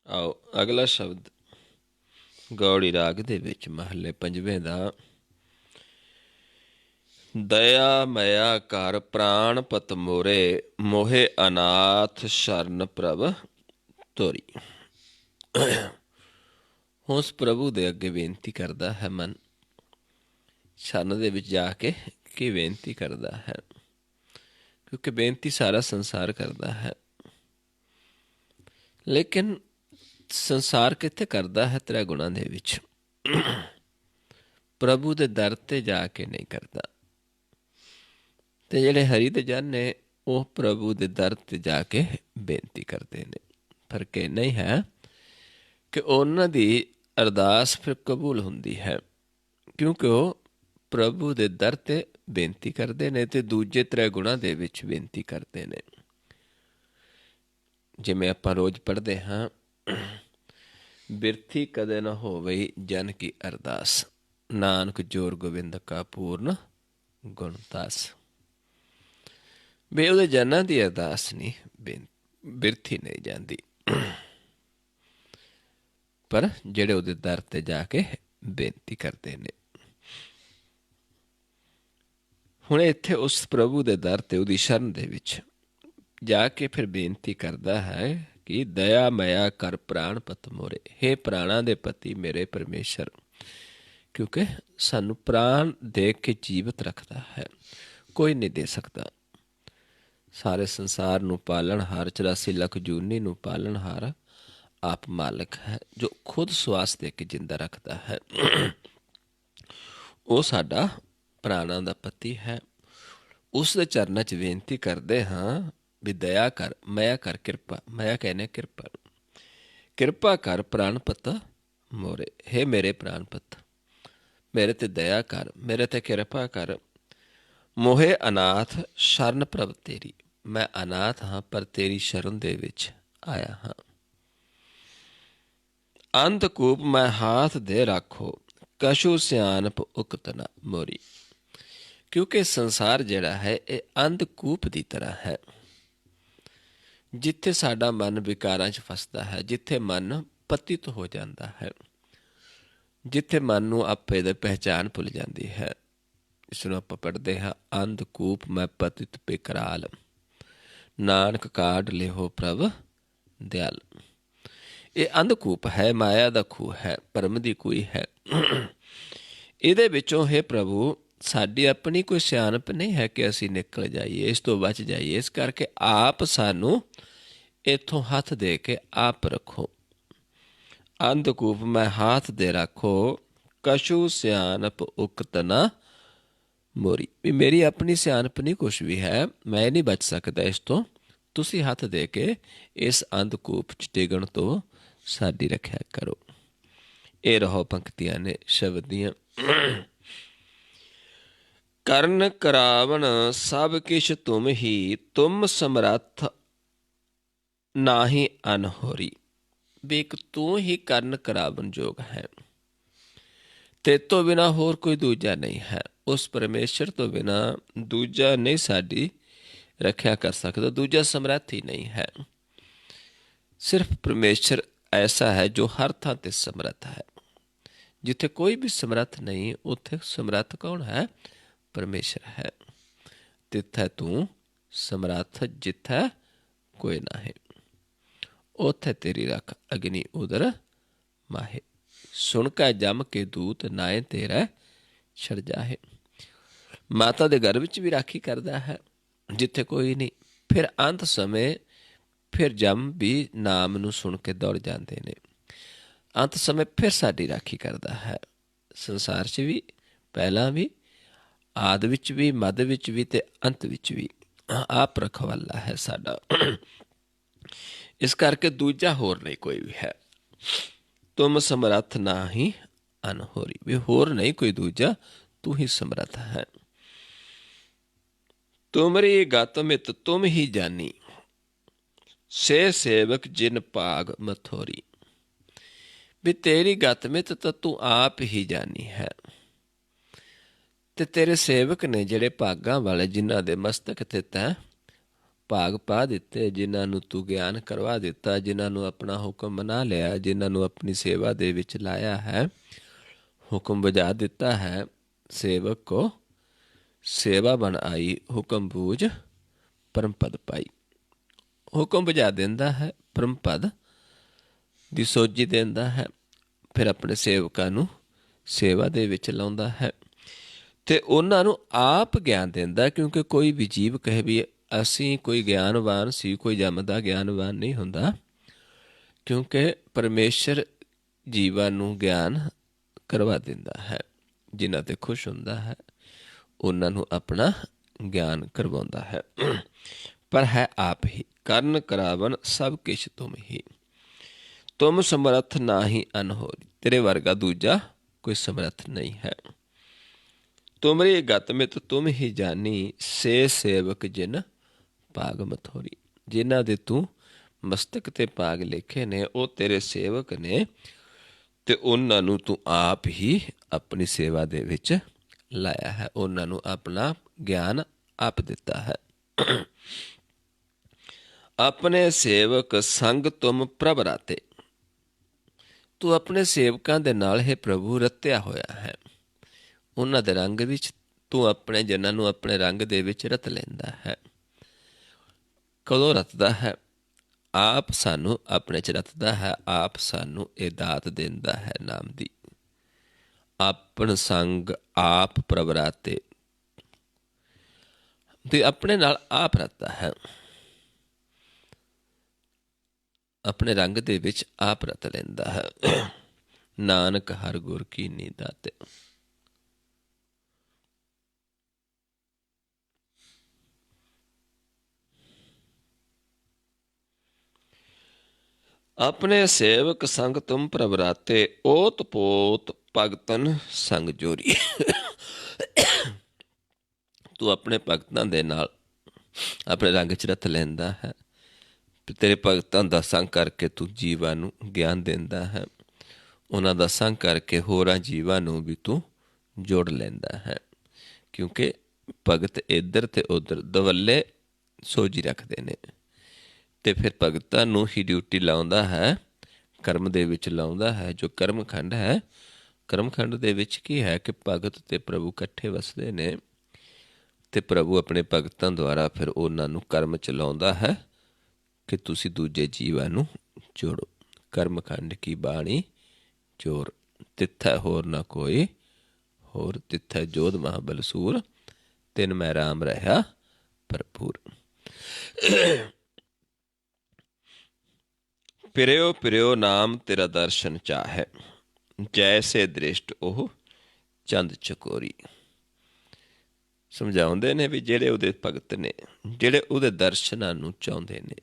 ਆਓ ਅਗਲਾ ਸ਼ਬਦ ਗੌੜੀ ਰਾਗ ਦੇ ਵਿੱਚ ਮਹੱਲੇ ਪੰਜਵੇਂ ਦਾ। ਦਇਆ ਮਇਆ ਕਰ ਪ੍ਰਾਣ ਪਤ ਮੋਰੇ, ਮੋਹੇ ਅਨਾਥ ਸ਼ਰਨ ਪ੍ਰਭ ਤੋਰੀ। ਉਸ ਪ੍ਰਭੂ ਦੇ ਅੱਗੇ ਬੇਨਤੀ ਕਰਦਾ ਹੈ ਮਨ, ਸ਼ਰਨ ਦੇ ਵਿੱਚ ਜਾ ਕੇ ਕੀ ਬੇਨਤੀ ਕਰਦਾ ਹੈ, ਕਿਉਂਕਿ ਬੇਨਤੀ ਸਾਰਾ ਸੰਸਾਰ ਕਰਦਾ ਹੈ। ਲੇਕਿਨ ਸੰਸਾਰ ਕਿੱਥੇ ਕਰਦਾ ਹੈ? ਤ੍ਰੈ ਗੁਣਾਂ ਦੇ ਵਿੱਚ। ਪ੍ਰਭੂ ਦੇ ਦਰ ਤੇ ਜਾ ਕੇ ਨਹੀਂ ਕਰਦਾ। ਤੇ ਜਿਹੜੇ ਹਰੀ ਦੇ ਜਨ ਨੇ ਉਹ ਪ੍ਰਭੂ ਦੇ ਦਰ ਤੇ ਜਾ ਕੇ ਬੇਨਤੀ ਕਰਦੇ ਨੇ। ਫਰਕ ਇਹ ਨਹੀਂ ਹੈ ਕਿ ਉਹਨਾਂ ਦੀ ਅਰਦਾਸ ਫਿਰ ਕਬੂਲ ਹੁੰਦੀ ਹੈ, ਕਿਉਂਕਿ ਉਹ ਪ੍ਰਭੂ ਦੇ ਦਰ ਤੇ ਬੇਨਤੀ ਕਰਦੇ ਨੇ ਤੇ ਦੂਜੇ ਤ੍ਰੈ ਗੁਣਾਂ ਦੇ ਵਿੱਚ ਬੇਨਤੀ ਕਰਦੇ ਨੇ। ਜਿਵੇਂ ਆਪਾਂ ਰੋਜ਼ ਪੜ੍ਹਦੇ ਹਾਂ, ਬਿਰਥੀ ਕਦੇ ਨਾ ਹੋਵੇ ਜਨ ਕੀ ਅਰਦਾਸ, ਨਾਨਕ ਜੋਰ ਗੋਬਿੰਦ ਕਾ ਪੂਰਨ ਗੁਣਦਾਸ। ਵੀ ਉਹਦੇ ਜਨਾਂ ਦੀ ਅਰਦਾਸ ਨਹੀਂ ਬਿਰਥੀ ਨਹੀਂ ਜਾਂਦੀ, ਪਰ ਜਿਹੜੇ ਉਹਦੇ ਦਰ ਤੇ ਜਾ ਕੇ ਬੇਨਤੀ ਕਰਦੇ ਨੇ। ਹੁਣ ਇੱਥੇ ਉਸ ਪ੍ਰਭੂ ਦੇ ਦਰ ਤੇ ਉਹਦੀ ਸ਼ਰਨ ਦੇ ਵਿੱਚ ਜਾ ਕੇ ਫਿਰ ਬੇਨਤੀ ਕਰਦਾ ਹੈ ਕਿ ਦਇਆ ਮਇਆ ਕਰ ਪ੍ਰਾਣ ਪਤ ਮੋਰੇ, ਹੇ ਪ੍ਰਾਣਾਂ ਦੇ ਪਤੀ ਮੇਰੇ ਪਰਮੇਸ਼ਰ, ਕਿਉਂਕਿ ਸਾਨੂੰ ਪ੍ਰਾਣ ਦੇ ਕੇ ਜੀਵਤ ਰੱਖਦਾ ਹੈ, ਕੋਈ ਨਹੀਂ ਦੇ ਸਕਦਾ। ਸਾਰੇ ਸੰਸਾਰ ਨੂੰ ਪਾਲਣਹਾਰ, 84 ਲੱਖ ਜੂਨੀ ਨੂੰ ਪਾਲਣਹਾਰ ਆਪ ਮਾਲਕ ਹੈ, ਜੋ ਖੁਦ ਸਵਾਸ ਦੇ ਕੇ ਜਿੰਦਾ ਰੱਖਦਾ ਹੈ। ਉਹ ਸਾਡਾ ਪ੍ਰਾਣਾਂ ਦਾ ਪਤੀ ਹੈ। ਉਸ ਦੇ ਚਰਨਾਂ 'ਚ ਬੇਨਤੀ ਕਰਦੇ ਹਾਂ ਵੀ ਦਇਆ ਕਰ, ਮਇਆ ਕਰ, ਕਿਰਪਾ। ਮਇਆ ਕਹਿੰਦੇ ਕਿਰਪਾ ਨੂੰ। ਕਿਰਪਾ ਕਰ ਪ੍ਰਾਣਪਤ ਮੋਰੇ, ਹੇ ਮੇਰੇ ਪ੍ਰਾਣਪਤ, ਮੇਰੇ ਤੇ ਦਇਆ ਕਰ, ਮੇਰੇ ਤੇ ਕਿਰਪਾ ਕਰ। ਮੋਹੇ ਅਨਾਥ ਸ਼ਰਨ ਪ੍ਰਭ ਤੇਰੀ, ਮੈਂ ਅਨਾਥ ਹਾਂ ਪਰ ਤੇਰੀ ਸ਼ਰਨ ਦੇ ਵਿੱਚ ਆਇਆ ਹਾਂ। ਅੰਧਕੂਪ ਮੈਂ ਹਾਥ ਦੇ ਰਾਖੋ, ਕਛੂ ਸਿਆਣਪ ਉਕਤ ਨਾ ਮੋਰੀ। ਕਿਉਂਕਿ ਸੰਸਾਰ ਜਿਹੜਾ ਹੈ ਇਹ ਅੰਧਕੂਪ ਦੀ ਤਰ੍ਹਾਂ ਹੈ, ਜਿੱਥੇ ਸਾਡਾ ਮਨ ਵਿਕਾਰਾਂ 'ਚ ਫਸਦਾ ਹੈ, ਜਿੱਥੇ ਮਨ ਪਤਿਤ ਹੋ ਜਾਂਦਾ ਹੈ, ਜਿੱਥੇ ਮਨ ਨੂੰ ਆਪੇ ਦੀ ਪਹਿਚਾਣ ਭੁੱਲ ਜਾਂਦੀ ਹੈ। ਇਸ ਨੂੰ ਆਪਾਂ ਪੜ੍ਹਦੇ ਹਾਂ, ਅੰਧਕੂਪ ਮੈਂ ਪਤਿਤ ਬਿਕਰਾਲ, ਨਾਨਕ ਕਾਢ ਲਿਹੋ ਪ੍ਰਭ ਦਿਆਲ। ਇਹ ਅੰਧਕੂਪ ਹੈ, ਮਾਇਆ ਦਾ ਖੂਹ ਹੈ, ਭਰਮ ਦੀ ਕੂਈ ਹੈ। ਇਹਦੇ ਵਿੱਚੋਂ ਹੈ ਪ੍ਰਭੂ ਸਾਡੀ ਆਪਣੀ ਕੋਈ ਸਿਆਣਪ ਨਹੀਂ ਹੈ ਕਿ ਅਸੀਂ ਨਿਕਲ ਜਾਈਏ, ਇਸ ਤੋਂ ਬਚ ਜਾਈਏ। ਇਸ ਕਰਕੇ ਆਪ ਸਾਨੂੰ ਇੱਥੋਂ ਹੱਥ ਦੇ ਕੇ ਆਪ ਰੱਖੋ। ਅੰਧਕੂਪ ਮੈਂ ਹਾਥ ਦੇ ਰੱਖੋ, ਕਛੂ ਸਿਆਣਪ ਉਕਤ ਨਾ ਮੋਰੀ। ਵੀ ਮੇਰੀ ਆਪਣੀ ਸਿਆਣਪ ਨਹੀਂ ਕੁਛ ਵੀ ਹੈ, ਮੈਂ ਨਹੀਂ ਬਚ ਸਕਦਾ ਇਸ ਤੋਂ। ਤੁਸੀਂ ਹੱਥ ਦੇ ਕੇ ਇਸ ਅੰਧਕੂਪ 'ਚ ਡਿੱਗਣ ਤੋਂ ਸਾਡੀ ਰੱਖਿਆ ਕਰੋ। ਇਹ ਰਹੋ ਪੰਕਤੀਆਂ ਨੇ ਸ਼ਬਦ ਦੀਆਂ। ਕਰਨ ਕਰਾਵਣ ਸਭ ਕਿਛ ਤੁਮ ਹੀ, ਤੁਮ ਸਮਰੱਥ ਨਾਹੀਂ ਅਨਹੋਰੀ। ਵੀ ਇੱਕ ਤੂੰ ਹੀ ਕਰਨ ਕਰਾਵਣ ਯੋਗ ਹੈ, ਤੇ ਤੋਂ ਬਿਨਾਂ ਹੋਰ ਕੋਈ ਦੂਜਾ ਨਹੀਂ ਹੈ। ਉਸ ਪਰਮੇਸ਼ਰ ਤੋਂ ਬਿਨਾਂ ਦੂਜਾ ਨਹੀਂ ਸਾਡੀ ਰੱਖਿਆ ਕਰ ਸਕਦਾ, ਦੂਜਾ ਸਮਰੱਥ ਹੀ ਨਹੀਂ ਹੈ। ਸਿਰਫ ਪਰਮੇਸ਼ਰ ਐਸਾ ਹੈ ਜੋ ਹਰ ਥਾਂ ਤੇ ਸਮਰੱਥ ਹੈ। ਜਿੱਥੇ ਕੋਈ ਵੀ ਸਮਰੱਥ ਨਹੀਂ, ਉੱਥੇ ਸਮਰੱਥ ਕੌਣ ਹੈ? ਪਰਮੇਸ਼ਰ ਹੈ। ਤਿੱਥੈ ਤੂੰ ਸਮਰੱਥ, ਜਿੱਥੈ ਕੋਈ ਨਾ ਹੈ, ਉੱਥੇ ਤੇਰੀ ਰੱਖ ਅਗਨੀ ਉਦਰ ਮਾਹੇ। ਸੁਣ ਕੈ ਜਮ ਕੇ ਦੂਤ, ਨਾਏ ਤੇਰਾ ਛੜ ਜਾਹੇ। ਮਾਤਾ ਦੇ ਘਰ ਵਿੱਚ ਵੀ ਰਾਖੀ ਕਰਦਾ ਹੈ ਜਿੱਥੇ ਕੋਈ ਨਹੀਂ। ਫਿਰ ਅੰਤ ਸਮੇਂ ਫਿਰ ਜਮ ਵੀ ਨਾਮ ਨੂੰ ਸੁਣ ਕੇ ਦੌੜ ਜਾਂਦੇ ਨੇ। ਅੰਤ ਸਮੇਂ ਫਿਰ ਸਾਡੀ ਰਾਖੀ ਕਰਦਾ ਹੈ, ਸੰਸਾਰ 'ਚ ਵੀ, ਪਹਿਲਾਂ ਵੀ, ਆਦਿ ਵਿੱਚ ਵੀ, ਮੱਧ ਵਿੱਚ ਵੀ ਤੇ ਅੰਤ ਵਿੱਚ ਵੀ। ਆਪ ਰਖਵਾਲਾ ਹੈ ਸਾਡਾ। ਇਸ ਕਰਕੇ ਦੂਜਾ ਹੋਰ ਨਹੀਂ ਕੋਈ ਵੀ ਹੈ। ਤੁਮ ਸਮਰੱਥ ਨਾਹੀਂ ਅਨਹੋਰੀ। ਵੀ ਹੋਰ ਨਹੀਂ ਕੋਈ ਦੂਜਾ, ਤੂੰ ਹੀ ਸਮਰੱਥ ਹੈ। ਤੁਮਰੀ ਗਤ ਮਿਤ ਤੁਮ ਹੀ ਜਾਨੀ, ਸੇ ਸੇਵਕ ਜਿਨ ਭਾਗ ਮਥੋਰੀ। ਵੀ ਤੇਰੀ ਗਤ ਮਿਤ ਤਾਂ ਤੂੰ ਆਪ ਹੀ ਜਾਨੀ ਹੈ, ਤੇ ਤੇਰੇ ਸੇਵਕ ਨੇ ਜਿਹੜੇ ਭਾਗਾਂ ਵਾਲੇ, ਜਿਨ੍ਹਾਂ ਦੇ ਮਸਤਕ ਤੇ ਤੈਂ ਭਾਗ ਪਾ ਦਿੱਤੇ, ਜਿਨ੍ਹਾਂ ਨੂੰ ਤੂੰ ਗਿਆਨ ਕਰਵਾ ਦਿੱਤਾ, ਜਿਨ੍ਹਾਂ ਨੂੰ ਆਪਣਾ ਹੁਕਮ ਬਣਾ ਲਿਆ, ਜਿਨ੍ਹਾਂ ਨੂੰ ਆਪਣੀ ਸੇਵਾ ਦੇ ਵਿੱਚ ਲਾਇਆ ਹੈ, ਹੁਕਮ ਬੁਝਾ ਦਿੱਤਾ ਹੈ। ਸੇਵਕ ਕੋ ਸੇਵਾ ਬਣ ਆਈ, ਹੁਕਮ ਬੂਝ ਪਰਮ ਪਦ ਪਾਈ। ਹੁਕਮ ਬੁਝਾ ਦਿੰਦਾ ਹੈ, ਪਰਮ ਪਦ ਦੀ ਸੋਝੀ ਦਿੰਦਾ ਹੈ, ਫਿਰ ਆਪਣੇ ਸੇਵਕਾਂ ਨੂੰ ਸੇਵਾ ਦੇ ਵਿੱਚ ਲਾਉਂਦਾ ਹੈ ਅਤੇ ਉਹਨਾਂ ਨੂੰ ਆਪ ਗਿਆਨ ਦਿੰਦਾ। ਕਿਉਂਕਿ ਕੋਈ ਵੀ ਜੀਵ ਕਹੇ ਵੀ ਅਸੀਂ ਕੋਈ ਗਿਆਨਵਾਨ ਸੀ, ਕੋਈ ਜੰਮਦਾ ਗਿਆਨਵਾਨ ਨਹੀਂ ਹੁੰਦਾ। ਕਿਉਂਕਿ ਪਰਮੇਸ਼ਰ ਜੀਵਾਂ ਨੂੰ ਗਿਆਨ ਕਰਵਾ ਦਿੰਦਾ ਹੈ, ਜਿਨ੍ਹਾਂ 'ਤੇ ਖੁਸ਼ ਹੁੰਦਾ ਹੈ ਉਹਨਾਂ ਨੂੰ ਆਪਣਾ ਗਿਆਨ ਕਰਵਾਉਂਦਾ ਹੈ। ਪਰ ਹੈ ਆਪ ਹੀ, ਕਰਨ ਕਰਾਵਨ ਸਭ ਕਿਛ ਤੁਮ ਹੀ, ਤੁਮ ਸਮਰੱਥ ਨਾ ਹੀ ਅਨਹੋਰੀ। ਤੇਰੇ ਵਰਗਾ ਦੂਜਾ ਕੋਈ ਸਮਰੱਥ ਨਹੀਂ ਹੈ। ਤੁਮਰੀ ਗਤ ਮਿਤ ਤੁਮ ਹੀ ਜਾਨੀ, ਸੇ ਸੇਵਕ ਜਿਨ ਭਾਗ ਮਥੋਰੀ। ਜਿਨ੍ਹਾਂ ਦੇ ਤੂੰ ਮਸਤਕ 'ਤੇ ਭਾਗ ਲਿਖੇ ਨੇ ਉਹ ਤੇਰੇ ਸੇਵਕ ਨੇ, ਅਤੇ ਉਹਨਾਂ ਨੂੰ ਤੂੰ ਆਪ ਹੀ ਆਪਣੀ ਸੇਵਾ ਦੇ ਵਿੱਚ ਲਾਇਆ ਹੈ, ਉਹਨਾਂ ਨੂੰ ਆਪਣਾ ਗਿਆਨ ਆਪ ਦਿੱਤਾ ਹੈ। ਆਪਣੇ ਸੇਵਕ ਸੰਗ ਤੁਮ ਪ੍ਰਭ ਰਾਤੇ। ਤੂੰ ਆਪਣੇ ਸੇਵਕਾਂ ਦੇ ਨਾਲ ਹੈ ਪ੍ਰਭੂ ਰਤਿਆ ਹੋਇਆ ਹੈ। ਉਹਨਾਂ ਦੇ ਰੰਗ ਵਿੱਚ ਤੂੰ ਆਪਣੇ ਜਨਾਂ ਨੂੰ ਆਪਣੇ ਰੰਗ ਦੇ ਵਿੱਚ ਰਤ ਲੈਂਦਾ ਹੈ। ਕਦੋਂ ਰਤਦਾ ਹੈ? ਆਪ ਸਾਨੂੰ ਆਪਣੇ 'ਚ ਰਤਦਾ ਹੈ, ਆਪ ਸਾਨੂੰ ਇਹ ਦਾਤ ਦਿੰਦਾ ਹੈ ਨਾਮ ਦੀ। ਆਪਣ ਸੰਗ ਆਪ ਪ੍ਰਭ ਰਾਤੇ, ਤੇ ਆਪਣੇ ਨਾਲ ਆਪ ਰਤਦਾ ਹੈ, ਆਪਣੇ ਰੰਗ ਦੇ ਵਿੱਚ ਆਪ ਰਤ ਲੈਂਦਾ ਹੈ। ਨਾਨਕ ਹਰ ਗੁਰ ਕੀ ਨੀ ਦਾਤੇ। ਆਪਣੇ ਸੇਵਕ ਸੰਗ ਤੁਮ ਪ੍ਰਭ ਰਾਤੇ, ਓਤ ਪੋਤ ਭਗਤਨ ਸੰਗ ਜੋਰੀ। ਤੂੰ ਆਪਣੇ ਭਗਤਾਂ ਦੇ ਨਾਲ ਆਪਣੇ ਰੰਗ 'ਚ ਰਤ ਲੈਂਦਾ ਹੈ। ਤੇਰੇ ਭਗਤਾਂ ਦਾ ਸੰਗ ਕਰਕੇ ਤੂੰ ਜੀਵਾਂ ਨੂੰ ਗਿਆਨ ਦਿੰਦਾ ਹੈ। ਉਹਨਾਂ ਦਾ ਸੰਗ ਕਰਕੇ ਹੋਰਾਂ ਜੀਵਾਂ ਨੂੰ ਵੀ ਤੂੰ ਜੋੜ ਲੈਂਦਾ ਹੈ। ਕਿਉਂਕਿ ਭਗਤ ਇੱਧਰ ਅਤੇ ਉੱਧਰ ਦਵੱਲੇ ਸੋਝੀ ਰੱਖਦੇ ਨੇ, ਅਤੇ ਫਿਰ ਭਗਤਾਂ ਨੂੰ ਹੀ ਡਿਊਟੀ ਲਾਉਂਦਾ ਹੈ, ਕਰਮ ਦੇ ਵਿੱਚ ਲਾਉਂਦਾ ਹੈ। ਜੋ ਕਰਮਖੰਡ ਹੈ, ਕਰਮਖੰਡ ਦੇ ਵਿੱਚ ਕੀ ਹੈ ਕਿ ਭਗਤ ਅਤੇ ਪ੍ਰਭੂ ਇਕੱਠੇ ਵਸਦੇ ਨੇ, ਅਤੇ ਪ੍ਰਭੂ ਆਪਣੇ ਭਗਤਾਂ ਦੁਆਰਾ ਫਿਰ ਉਹਨਾਂ ਨੂੰ ਕਰਮ ਚਲਾਉਂਦਾ ਹੈ ਕਿ ਤੁਸੀਂ ਦੂਜੇ ਜੀਵਾਂ ਨੂੰ ਜੋੜੋ। ਕਰਮਖੰਡ ਕੀ ਬਾਣੀ ਜੋਰ, ਤਿੱਥੈ ਹੋਰ ਨਾ ਕੋਈ ਹੋਰ, ਤਿੱਥੈ ਜੋਧ ਮਹਾਬਲ ਸੂਰ, ਤਿਨ ਮੈਂ ਰਾਮ ਰਹਾ ਭਰਪੂਰ। ਫਿਰਿਓ ਫਿਰਿਓ ਨਾਮ ਤੇਰਾ ਦਰਸ਼ਨ ਚਾਹੈ, ਜੈਸੇ ਦ੍ਰਿਸ਼ਟ ਉਹ ਚੰਦ ਚਕੋਰੀ। ਸਮਝਾਉਂਦੇ ਨੇ ਵੀ ਜਿਹੜੇ ਉਹਦੇ ਭਗਤ ਨੇ, ਜਿਹੜੇ ਉਹਦੇ ਦਰਸ਼ਨਾਂ ਨੂੰ ਚਾਹੁੰਦੇ ਨੇ।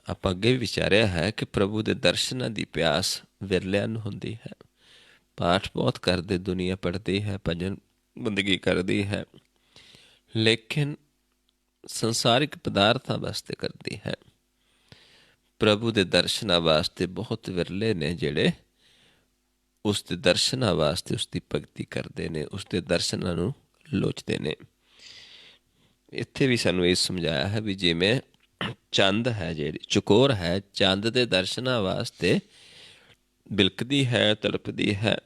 ਆਪਾਂ ਅੱਗੇ ਵੀ ਵਿਚਾਰਿਆ ਹੈ ਕਿ ਪ੍ਰਭੂ ਦੇ ਦਰਸ਼ਨਾਂ ਦੀ ਪਿਆਸ ਵਿਰਲਿਆਂ ਨੂੰ ਹੁੰਦੀ ਹੈ। ਪਾਠ ਬਹੁਤ ਕਰਦੇ, ਦੁਨੀਆ ਪੜ੍ਹਦੀ ਹੈ, ਭਜਨ ਬੰਦਗੀ ਕਰਦੀ ਹੈ, ਲੇਕਿਨ ਸੰਸਾਰਿਕ ਪਦਾਰਥਾਂ ਵਾਸਤੇ ਕਰਦੀ ਹੈ। ਪ੍ਰਭੂ ਦੇ ਦਰਸ਼ਨਾਂ ਵਾਸਤੇ ਬਹੁਤ ਵਿਰਲੇ ਨੇ ਜਿਹੜੇ ਉਸ ਦੇ ਦਰਸ਼ਨਾਂ ਵਾਸਤੇ ਉਸ ਦੀ ਭਗਤੀ ਕਰਦੇ ਨੇ, ਉਸ ਦੇ ਦਰਸ਼ਨਾਂ ਨੂੰ ਲੋਚਦੇ ਨੇ। ਇੱਥੇ ਵੀ ਸਾਨੂੰ ਇਹ ਸਮਝਾਇਆ ਹੈ ਵੀ ਜਿਵੇਂ ਚੰਦ ਹੈ, ਜਿਹੜੀ ਚਕੋਰ ਹੈ, ਚੰਦ ਦੇ ਦਰਸ਼ਨਾਂ ਵਾਸਤੇ ਬਿਲਕਦੀ ਹੈ, ਤੜਪਦੀ ਹੈ,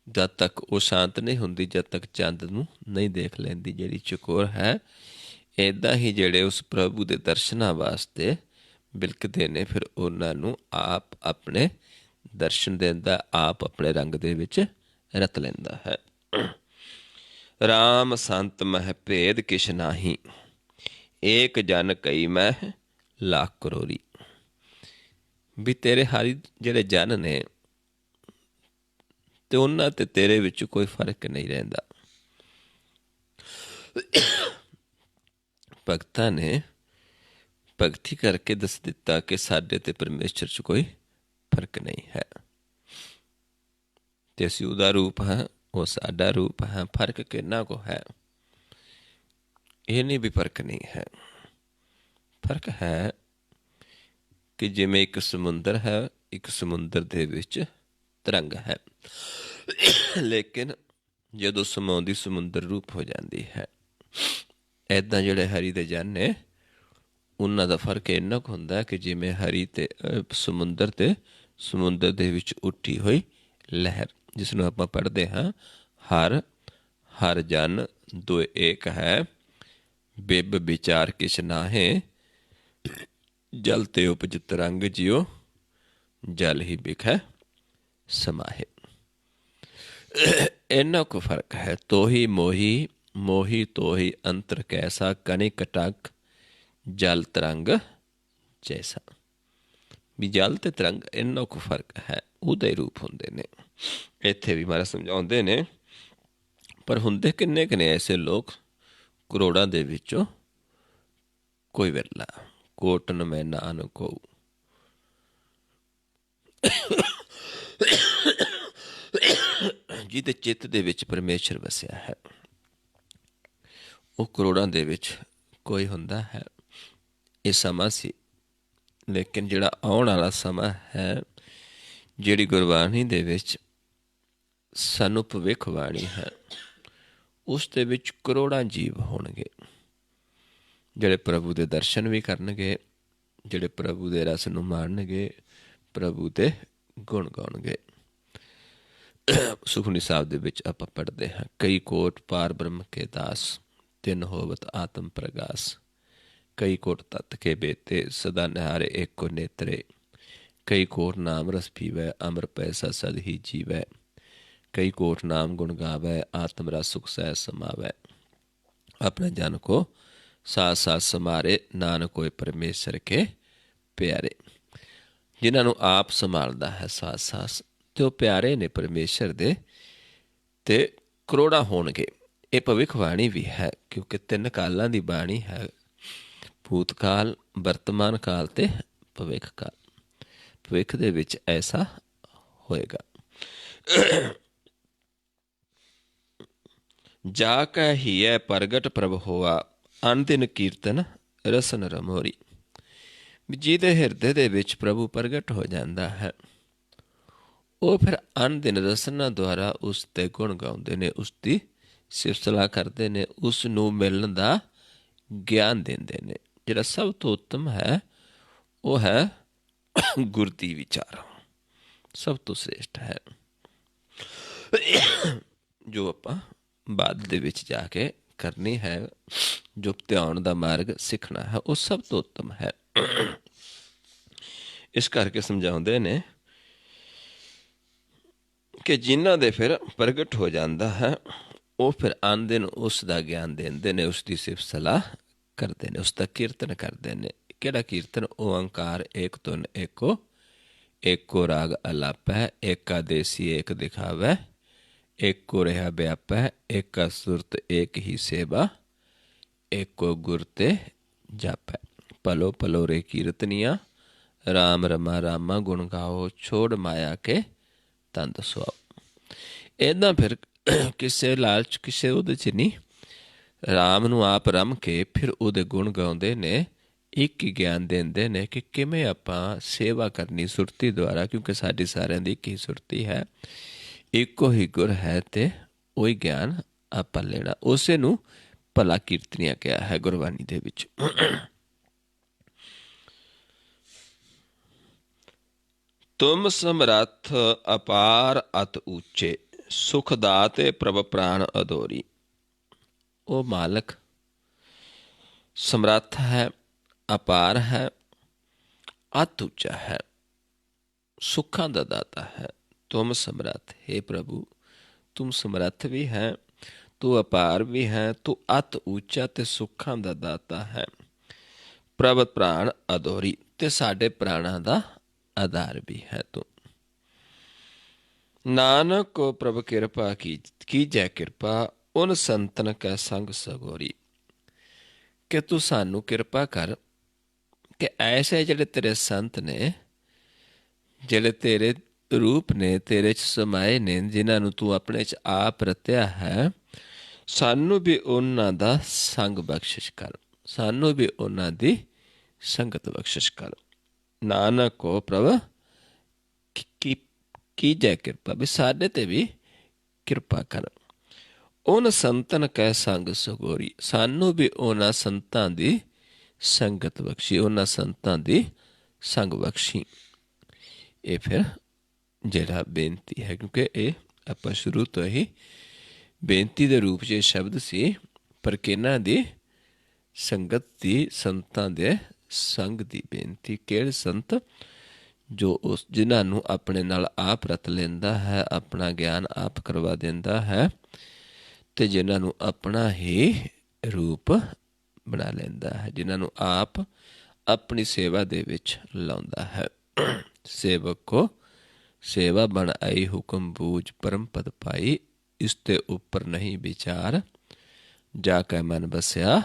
ਜਦ ਤੱਕ ਉਹ ਸ਼ਾਂਤ ਨਹੀਂ ਹੁੰਦੀ, ਜਦ ਤੱਕ ਚੰਦ ਨੂੰ ਨਹੀਂ ਦੇਖ ਲੈਂਦੀ ਜਿਹੜੀ ਚਕੋਰ ਹੈ। ਇੱਦਾਂ ਹੀ ਜਿਹੜੇ ਉਸ ਪ੍ਰਭੂ ਦੇ ਦਰਸ਼ਨਾਂ ਵਾਸਤੇ ਬਿਲਕਦੇ ਨੇ, ਫਿਰ ਉਹਨਾਂ ਨੂੰ ਆਪ ਆਪਣੇ ਦਰਸ਼ਨ ਦਿੰਦਾ, ਆਪ ਆਪਣੇ ਰੰਗ ਦੇ ਵਿੱਚ ਰਤ ਲੈਂਦਾ ਹੈ। ਰਾਮ ਸੰਤ ਮਹਿ ਭੇਦ ਕਿਛ ਨਾਹੀ, ਏਕ ਜਨ ਕਈ ਮਹਿ ਲੱਖ ਕਰੋੜੀ। ਵੀ ਤੇਰੇ ਹਰੀ ਜਿਹੜੇ ਜਨ ਨੇ ਤੇ ਉਹਨਾਂ ਤੇ ਤੇਰੇ ਵਿੱਚ ਕੋਈ ਫਰਕ ਨਹੀਂ ਰਹਿੰਦਾ। ਭਗਤਾਂ ਨੇ ਭਗਤੀ ਕਰਕੇ ਦੱਸ ਦਿੱਤਾ ਕਿ ਸਾਡੇ ਤੇ ਪਰਮੇਸ਼ਰ 'ਚ ਕੋਈ ਫਰਕ ਨਹੀਂ ਹੈ, ਤੇ ਅਸੀਂ ਉਹਦਾ ਰੂਪ ਹਾਂ, ਉਹ ਸਾਡਾ ਰੂਪ ਹੈ। ਫਰਕ ਕਿੰਨਾ ਕੁ ਹੈ? ਇਹ ਨਹੀਂ ਵੀ ਫਰਕ ਨਹੀਂ ਹੈ। ਫਰਕ ਹੈ ਕਿ ਜਿਵੇਂ ਇੱਕ ਸਮੁੰਦਰ ਹੈ, ਇੱਕ ਸਮੁੰਦਰ ਦੇ ਵਿੱਚ ਤਰੰਗ ਹੈ, ਲੇਕਿਨ ਜਦੋਂ ਸਮਾਉਂਦੀ ਸਮੁੰਦਰ ਰੂਪ ਹੋ ਜਾਂਦੀ ਹੈ। ਇੱਦਾਂ ਜਿਹੜੇ ਹਰੀ ਦੇ ਜਨ ਨੇ ਉਹਨਾਂ ਦਾ ਫਰਕ ਇੰਨਾ ਕੁ ਹੁੰਦਾ ਕਿ ਜਿਵੇਂ ਹਰੀ ਤੇ ਸਮੁੰਦਰ ਦੇ ਵਿੱਚ ਉੱਠੀ ਹੋਈ ਲਹਿਰ, ਜਿਸ ਨੂੰ ਆਪਾਂ ਪੜ੍ਹਦੇ ਹਾਂ ਹਰ ਹਰ ਜਨ ਦੁਇ ਏਕ ਹੈ, ਬਿਬ ਵਿਚਾਰ ਕਿਛ ਨਾਹੇ, ਜਲ ਤੇ ਉਪਜ ਤਰੰਗ ਜਿਉ, ਜਲ ਹੀ ਬਿਖੈ ਸਮਾਹੇ। ਇੰਨਾ ਕੁ ਫਰਕ ਹੈ। ਤੋਹੀ ਮੋਹੀ ਮੋਹੀ ਤੋਹੀ ਅੰਤਰ ਕੈਸਾ, ਕਨਿਕ ਟਕ ਜਲ ਤਰੰਗ ਜੈਸਾ। ਵੀ ਜਲ ਤੇ ਤਰੰਗ ਇੰਨਾ ਕੁ ਫਰਕ ਹੈ, ਉਹਦੇ ਰੂਪ ਹੁੰਦੇ ਨੇ। ਇੱਥੇ ਵੀ ਮਹਾਰਾਜ ਸਮਝਾਉਂਦੇ ਨੇ, ਪਰ ਹੁੰਦੇ ਕਿੰਨੇ ਕੁ ਨੇ ਐਸੇ ਲੋਕ, ਕਰੋੜਾਂ ਦੇ ਵਿੱਚੋਂ ਕੋਈ ਵਿਰਲਾ। ਕੋਟਨ ਮੈਂ ਨਾਨਕ ਹੋਊ, ਜਿਹਦੇ ਚਿੱਤ ਦੇ ਵਿੱਚ ਪਰਮੇਸ਼ਰ ਵਸਿਆ ਹੈ, ਉਹ ਕਰੋੜਾਂ ਦੇ ਵਿੱਚ ਕੋਈ ਹੁੰਦਾ ਹੈ। ਇਹ ਸਮਾਂ ਸੀ, ਲੇਕਿਨ ਜਿਹੜਾ ਆਉਣ ਵਾਲਾ ਸਮਾਂ ਹੈ, ਜਿਹੜੀ ਗੁਰਬਾਣੀ ਦੇ ਵਿੱਚ ਸਾਨੂੰ ਭਵਿੱਖਬਾਣੀ ਹੈ, ਉਸ ਦੇ ਵਿੱਚ ਕਰੋੜਾਂ ਜੀਵ ਹੋਣਗੇ, ਜਿਹੜੇ ਪ੍ਰਭੂ ਦੇ ਦਰਸ਼ਨ ਵੀ ਕਰਨਗੇ, ਜਿਹੜੇ ਪ੍ਰਭੂ ਦੇ ਰਸ ਨੂੰ ਮਾਣਨਗੇ, ਪ੍ਰਭੂ ਦੇ ਗੁਣ ਗਾਉਣਗੇ। ਸੁਖਮਨੀ ਸਾਹਿਬ ਦੇ ਵਿੱਚ ਆਪਾਂ ਪੜ੍ਹਦੇ ਹਾਂ, ਕਈ ਕੋਟ ਪਾਰ ਬ੍ਰਹਮ ਕੇ ਦਾਸ, ਤਿੰਨ ਹੋਵਤ ਆਤਮ ਪ੍ਰਗਾਸ, ਕਈ ਕੋਟ ਤਤ ਕੇ ਬੇਤੇ, ਸਦਾ ਨਿਹਾਰੇ ਏਕੋ ਨੇਤਰੇ, ਕਈ ਕੋਟ ਨਾਮ ਰਸ ਪੀਵੈ, ਅਮਰ ਪੈਸਾ ਸਦ ਹੀ ਜੀਵੈ, ਕਈ ਕੋਟ ਨਾਮ ਗੁਣ ਗਾਵੈ, ਆਤਮ ਰਸ ਸੁਖ ਸਹਿ ਸਮਾਵੈ, ਆਪਣੇ ਜਨ ਕੋ ਸਾਥ ਸਾਥ ਸਮਾਰੇ, ਨਾਨਕ ਹੋਏ ਪਰਮੇਸ਼ਰ ਕੇ ਪਿਆਰੇ। ਜਿਨ੍ਹਾਂ ਨੂੰ ਆਪ ਸੰਭਾਲਦਾ ਹੈ ਸਾਥ ਸਾਥ, ਤੇ ਉਹ ਪਿਆਰੇ ਨੇ ਪਰਮੇਸ਼ਰ ਦੇ, ਤੇ ਕਰੋੜਾਂ ਹੋਣਗੇ। ਇਹ ਭਵਿੱਖਬਾਣੀ ਵੀ ਹੈ, ਕਿਉਂਕਿ ਤਿੰਨ ਕਾਲਾਂ ਦੀ ਬਾਣੀ ਹੈ, ਭੂਤ ਕਾਲ, ਵਰਤਮਾਨ ਕਾਲ ਤੇ ਭਵਿੱਖ ਕਾਲ। ਭਵਿੱਖ ਦੇ ਵਿੱਚ ਐਸਾ ਹੋਏਗਾ। ਜਾ ਕੈ ਹੀਐ ਪ੍ਰਗਟ ਪ੍ਰਭ ਹੋਆ, ਅਨ ਦਿਨ ਕੀਰਤਨ ਰਸਨ ਰਮੋਰੀ। ਜਿਹਦੇ ਹਿਰਦੇ ਦੇ ਵਿੱਚ ਪ੍ਰਭੂ ਪ੍ਰਗਟ ਹੋ ਜਾਂਦਾ ਹੈ, ਉਹ ਫਿਰ ਅਨ ਦਿਨ ਰਸਨਾ ਦੁਆਰਾ ਉਸ ਦੇ ਗੁਣ ਗਾਉਂਦੇ ਨੇ, ਉਸ ਦੀ ਸਿਫਤ ਸਲਾਹ ਕਰਦੇ ਨੇ, ਉਸ ਨੂੰ ਮਿਲਣ ਦਾ ਗਿਆਨ ਦਿੰਦੇ ਨੇ। ਜਿਹੜਾ ਸਭ ਤੋਂ ਉੱਤਮ ਹੈ ਉਹ ਹੈ ਗੁਰਤੀ ਵਿਚਾਰ, ਸਭ ਤੋਂ ਸ੍ਰੇਸ਼ਟ ਹੈ, ਜੋ ਆਪਾਂ ਬਾਅਦ ਦੇ ਵਿੱਚ ਜਾ ਕੇ ਕਰਨੀ ਹੈ, ਜੋ ਧਿਆਨ ਦਾ ਮਾਰਗ ਸਿੱਖਣਾ ਹੈ, ਉਹ ਸਭ ਤੋਂ ਉੱਤਮ ਹੈ। ਇਸ ਕਰਕੇ ਸਮਝਾਉਂਦੇ ਨੇ ਕਿ ਜਿਨ੍ਹਾਂ ਦੇ ਫਿਰ ਪ੍ਰਗਟ ਹੋ ਜਾਂਦਾ ਹੈ, ਉਹ ਫਿਰ ਆਨ ਦਿਨ ਉਸ ਦਾ ਗਿਆਨ ਦਿੰਦੇ ਨੇ, ਉਸ ਦੀ ਸਿਫਤ ਸਲਾਹ ਕਰਦੇ ਨੇ, ਉਸ ਦਾ ਕੀਰਤਨ ਕਰਦੇ ਨੇ। ਕਿਹੜਾ ਕੀਰਤਨ? ਓਅੰਕਾਰ ਏਕ ਧੁਨ ਏਕੋ, ਏਕੋ ਰਾਗ ਅਲਾਪੈ, ਏਕਾ ਦੇਸੀ ਏਕ ਦਿਖਾਵੈ, ਏਕੋ ਰਿਹਾ ਵਿਆਪੈ, ਏਕਾ ਸੁਰਤ ਏਕ ਹੀ ਸੇਵਾ, ਏਕੋ ਗੁਰ ਤੇ ਜਾਪੈ। ਪਲੋ ਪਲੋ ਰੇ ਕੀਰਤਨੀਆਂ, ਰਾਮ ਰਮਾ ਰਾਮਾ ਗੁਣ ਗਾਓ, ਛੋੜ ਮਾਇਆ ਕੇ ਤੰਦ ਸੁਆਓ। ਇੱਦਾਂ ਫਿਰ ਕਿਸੇ ਲਾਲਚ, ਕਿਸੇ ਉਹਦੇ 'ਚ ਨਹੀਂ, ਰਾਮ ਨੂੰ ਆਪ ਰਮ ਕੇ ਫਿਰ ਉਹਦੇ ਗੁਣ ਗਾਉਂਦੇ ਨੇ, ਇੱਕ ਹੀ ਗਿਆਨ ਦਿੰਦੇ ਨੇ ਕਿ ਕਿਵੇਂ ਆਪਾਂ ਸੇਵਾ ਕਰਨੀ ਸੁਰਤੀ ਦੁਆਰਾ, ਕਿਉਂਕਿ ਸਾਡੀ ਸਾਰਿਆਂ ਦੀ ਇੱਕ ਹੀ ਸੁਰਤੀ ਹੈ, ਇੱਕੋ ਹੀ ਗੁਰ ਹੈ, ਤੇ ਉਹੀ ਗਿਆਨ ਆਪਾਂ ਲੈਣਾ। ਉਸੇ ਨੂੰ ਭਲਾ ਕੀਰਤਨੀਆਂ ਕਿਹਾ ਹੈ ਗੁਰਬਾਣੀ ਦੇ ਵਿੱਚ। ਤੁਮ ਸਮਰੱਥ ਅਪਾਰ ਅਤ ਉੱਚੇ, ਸੁਖ ਦਾਤੇ ਪ੍ਰਭ ਪ੍ਰਾਣ ਅਧੋਰੀ। ਉਹ ਮਾਲਕ ਸਮਰੱਥ ਹੈ, ਅਪਾਰ ਹੈ, ਅਤ ਉੱਚਾ ਹੈ, ਸੁੱਖਾਂ ਦਾ ਦਾਤਾ ਹੈ। ਤੁਮ ਸਮਰੱਥ, ਹੇ ਪ੍ਰਭੂ ਤੁਮ ਸਮਰੱਥ ਵੀ ਹੈ, ਤੂੰ ਅਪਾਰ ਵੀ ਹੈ, ਤੂੰ ਅਤ ਉੱਚਾ ਤੇ ਸੁੱਖਾਂ ਦਾ ਦਾਤਾ ਹੈ। ਪ੍ਰਭ ਪ੍ਰਾਣ ਅਧੋਰੀ, ਤੇ ਸਾਡੇ ਪ੍ਰਾਣਾਂ ਦਾ ਆਧਾਰ ਵੀ ਹੈ ਤੂੰ। ਨਾਨਕ ਕੋ ਪ੍ਰਭ ਕਿਰਪਾ ਕੀਜੈ ਕਿਰਪਾ, ਉਨ ਸੰਤਨ ਕੈ ਸੰਗ ਸਗੋਰੀ। ਕਿ ਤੂੰ ਸਾਨੂੰ ਕਿਰਪਾ ਕਰ ਕਿ ਐਸੇ ਜਿਹੜੇ ਤੇਰੇ ਸੰਤ ਨੇ, ਜਿਹੜੇ ਤੇਰੇ ਰੂਪ ਨੇ, ਤੇਰੇ 'ਚ ਸਮਾਏ ਨੇ, ਜਿਨ੍ਹਾਂ ਨੂੰ ਤੂੰ ਆਪਣੇ 'ਚ ਆਪ ਰਤਿਆ ਹੈ, ਸਾਨੂੰ ਵੀ ਉਹਨਾਂ ਦਾ ਸੰਗ ਬਖਸ਼ਿਸ਼ ਕਰ, ਸਾਨੂੰ ਵੀ ਉਹਨਾਂ ਦੀ ਸੰਗਤ ਬਖਸ਼ਿਸ਼ ਕਰ। ਨਾਨਕ ਕੋ ਪ੍ਰਭ ਕੀਜੈ ਕਿਰਪਾ, ਵੀ ਸਾਡੇ 'ਤੇ ਵੀ ਕਿਰਪਾ ਕਰ। ਉਨ ਸੰਤਨ ਕੈ ਸੰਗ ਸਗੋਰੀ, ਸਾਨੂੰ ਵੀ ਉਹਨਾਂ ਸੰਤਾਂ ਦੀ ਸੰਗਤ ਬਖਸ਼ੀ, ਉਹਨਾਂ ਸੰਤਾਂ ਦੀ ਸੰਗ ਬਖਸ਼ੀ। ਇਹ ਫਿਰ ਜਿਹੜਾ ਬੇਨਤੀ ਹੈ, ਕਿਉਂਕਿ ਇਹ ਆਪਾਂ ਸ਼ੁਰੂ ਤੋਂ ਹੀ ਬੇਨਤੀ ਦੇ ਰੂਪ 'ਚ ਇਹ ਸ਼ਬਦ ਸੀ, ਪਰ ਕਿਹਨਾਂ ਦੀ ਸੰਗਤ ਦੀ, ਸੰਤਾਂ ਦੇ ਸੰਗ ਦੀ ਬੇਨਤੀ। ਕਿਹੜੇ ਸੰਤ? ਜੋ ਉਸ ਜਿਨ੍ਹਾਂ ਨੂੰ ਆਪਣੇ ਨਾਲ ਆਪ ਰਤ ਲੈਂਦਾ ਹੈ, ਆਪਣਾ ਗਿਆਨ ਆਪ ਕਰਵਾ ਦਿੰਦਾ ਹੈ, ਅਤੇ ਜਿਨ੍ਹਾਂ ਨੂੰ ਆਪਣਾ ਹੀ ਰੂਪ ਬਣਾ ਲੈਂਦਾ ਹੈ, ਜਿਨ੍ਹਾਂ ਨੂੰ ਆਪ ਆਪਣੀ ਸੇਵਾ ਦੇ ਵਿੱਚ ਲਾਉਂਦਾ ਹੈ। ਸੇਵਕ ਕੋ ਸੇਵਾ ਬਣ ਆਈ, ਹੁਕਮ ਬੂਝ ਪਰਮ ਪਦ ਪਾਈ, ਇਸ ਤੇ ਉੱਪਰ ਨਹੀਂ ਵਿਚਾਰ, ਜਾ ਕੇ ਮਨ ਬਸਿਆ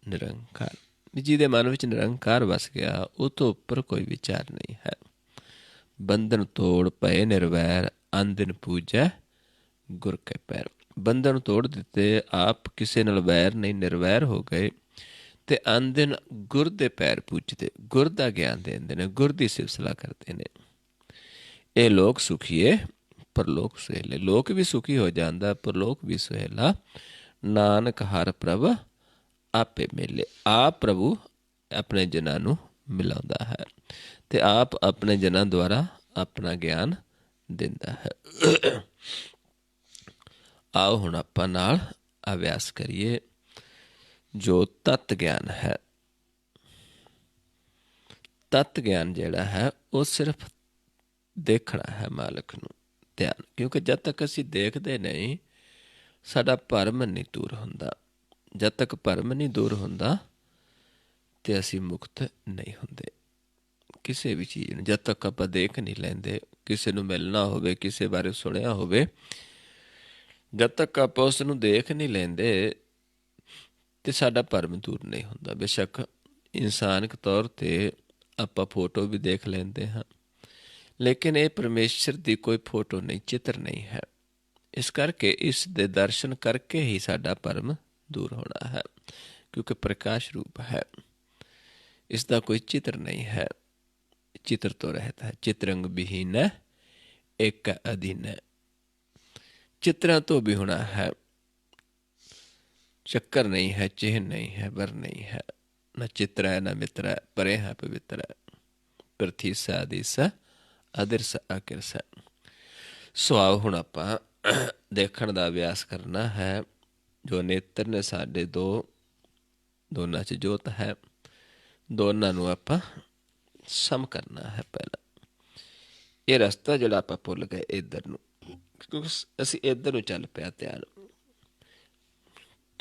ਨਿਰੰਕਾਰ। ਜਿਹਦੇ ਮਨ ਵਿੱਚ ਨਿਰੰਕਾਰ ਵਸ ਗਿਆ, ਉਹ ਤੋਂ ਉੱਪਰ ਕੋਈ ਵਿਚਾਰ ਨਹੀਂ ਹੈ। ਬੰਧਨ ਤੋੜ ਪਏ ਨਿਰਵੈਰ, ਆਂਦਿਨ ਪੂਜੈ ਗੁਰ ਕੇ ਪੈਰ। ਬੰਧਨ ਤੋੜ ਦਿੱਤੇ, ਆਪ ਕਿਸੇ ਨਾਲ ਵੈਰ ਨਹੀਂ, ਨਿਰਵੈਰ ਹੋ ਗਏ, ਤੇ ਆਂਦਿਨ ਗੁਰ ਦੇ ਪੈਰ ਪੂਜਦੇ, ਗੁਰ ਦਾ ਗਿਆਨ ਦਿੰਦੇ ਨੇ, ਗੁਰ ਦੀ ਸਿਫਤਸਲਾ ਕਰਦੇ ਨੇ। ਇਹ ਲੋਕ ਸੁਖੀਏ ਪਰਲੋਕ ਸੁਹੇਲੇ। ਲੋਕ ਵੀ ਸੁਖੀ ਹੋ ਜਾਂਦਾ, ਪਰਲੋਕ ਵੀ ਸੁਹੇਲਾ। ਨਾਨਕ ਹਰ ਪ੍ਰਭ ਆਪੇ ਮਿਲੇ। ਆਪ ਪ੍ਰਭੂ ਆਪਣੇ ਜਨਾਂ ਨੂੰ ਮਿਲਾਉਂਦਾ ਹੈ, ਤੇ ਆਪ ਆਪਣੇ ਜਨਾਂ ਦੁਆਰਾ ਆਪਣਾ ਗਿਆਨ ਦਿੰਦਾ ਹੈ। ਆਓ ਹੁਣ ਆਪਾਂ ਨਾਲ ਅਭਿਆਸ ਕਰੀਏ। ਜੋ ਤਤ ਗਿਆਨ ਹੈ, ਤਤ ਗਿਆਨ ਜਿਹੜਾ ਹੈ ਉਹ ਸਿਰਫ ਦੇਖਣਾ ਹੈ ਮਾਲਕ ਨੂੰ, ਧਿਆਨ। ਕਿਉਂਕਿ ਜਦ ਤੱਕ ਅਸੀਂ ਦੇਖਦੇ ਨਹੀਂ, ਸਾਡਾ ਭਰਮ ਨਹੀਂ ਦੂਰ ਹੁੰਦਾ। ਜਦ ਤੱਕ ਭਰਮ ਨਹੀਂ ਦੂਰ ਹੁੰਦਾ ਤੇ ਅਸੀਂ ਮੁਕਤ ਨਹੀਂ ਹੁੰਦੇ ਕਿਸੇ ਵੀ ਚੀਜ਼ ਨੂੰ। ਜਦ ਤੱਕ ਆਪਾਂ ਦੇਖ ਨਹੀਂ ਲੈਂਦੇ, ਕਿਸੇ ਨੂੰ ਮਿਲਣਾ ਹੋਵੇ, ਕਿਸੇ ਬਾਰੇ ਸੁਣਿਆ ਹੋਵੇ, ਜਦ ਤੱਕ ਆਪਾਂ ਉਸ ਨੂੰ ਦੇਖ ਨਹੀਂ ਲੈਂਦੇ ਤੇ ਸਾਡਾ ਭਰਮ ਦੂਰ ਨਹੀਂ ਹੁੰਦਾ। ਬੇਸ਼ੱਕ ਇਨਸਾਨਕ ਤੌਰ 'ਤੇ ਆਪਾਂ ਫੋਟੋ ਵੀ ਦੇਖ ਲੈਂਦੇ ਹਾਂ, ਲੇਕਿਨ ਇਹ ਪਰਮੇਸ਼ਰ ਦੀ ਕੋਈ ਫੋਟੋ ਨਹੀਂ, ਚਿੱਤਰ ਨਹੀਂ ਹੈ। ਇਸ ਕਰਕੇ ਇਸ ਦੇ ਦਰਸ਼ਨ ਕਰਕੇ ਹੀ ਸਾਡਾ ਭਰਮ ਦੂਰ ਹੋਣਾ ਹੈ, ਕਿਉਂਕਿ ਪ੍ਰਕਾਸ਼ ਰੂਪ ਹੈ। ਇਸ ਦਾ ਕੋਈ ਚਿੱਤਰ ਨਹੀਂ ਹੈ, ਚਿੱਤਰ ਤੋਂ ਰਹਿਤ ਹੈ। ਚਿਤਰੰਗ ਵਿਹੀਨ ਇੱਕ ਅਧੀਨ। ਚਿੱਤਰਾਂ ਤੋਂ ਵੀ ਹੋਣਾ ਹੈ, ਚੱਕਰ ਨਹੀਂ ਹੈ, ਚਿਹਨ ਨਹੀਂ ਹੈ, ਵਰ ਨਹੀਂ ਹੈ। ਨਾ ਚਿੱਤਰ ਹੈ, ਨਾ ਮਿੱਤਰ ਹੈ, ਪਰੇ ਹੈ ਪਵਿੱਤਰ ਹੈ। ਪ੍ਰਥੀ ਸਾਦੀਸ ਅਦਰਸ ਅਕਿਰਸ। ਸੋ ਆਓ ਹੁਣ ਆਪਾਂ ਦੇਖਣ ਦਾ ਅਭਿਆਸ ਕਰਨਾ ਹੈ। ਜੋ ਨੇਤਰ ਨੇ ਸਾਡੇ ਦੋਨਾਂ 'ਚ ਜੋਤ ਹੈ, ਦੋਨਾਂ ਨੂੰ ਆਪਾਂ ਸਮ ਕਰਨਾ ਹੈ। ਪਹਿਲਾਂ ਇਹ ਰਸਤਾ ਜਿਹੜਾ ਆਪਾਂ ਭੁੱਲ ਗਏ ਇੱਧਰ ਨੂੰ, ਕਿਉਂਕਿ ਅਸੀਂ ਇੱਧਰ ਨੂੰ ਚੱਲ ਪਿਆ ਧਿਆਨ।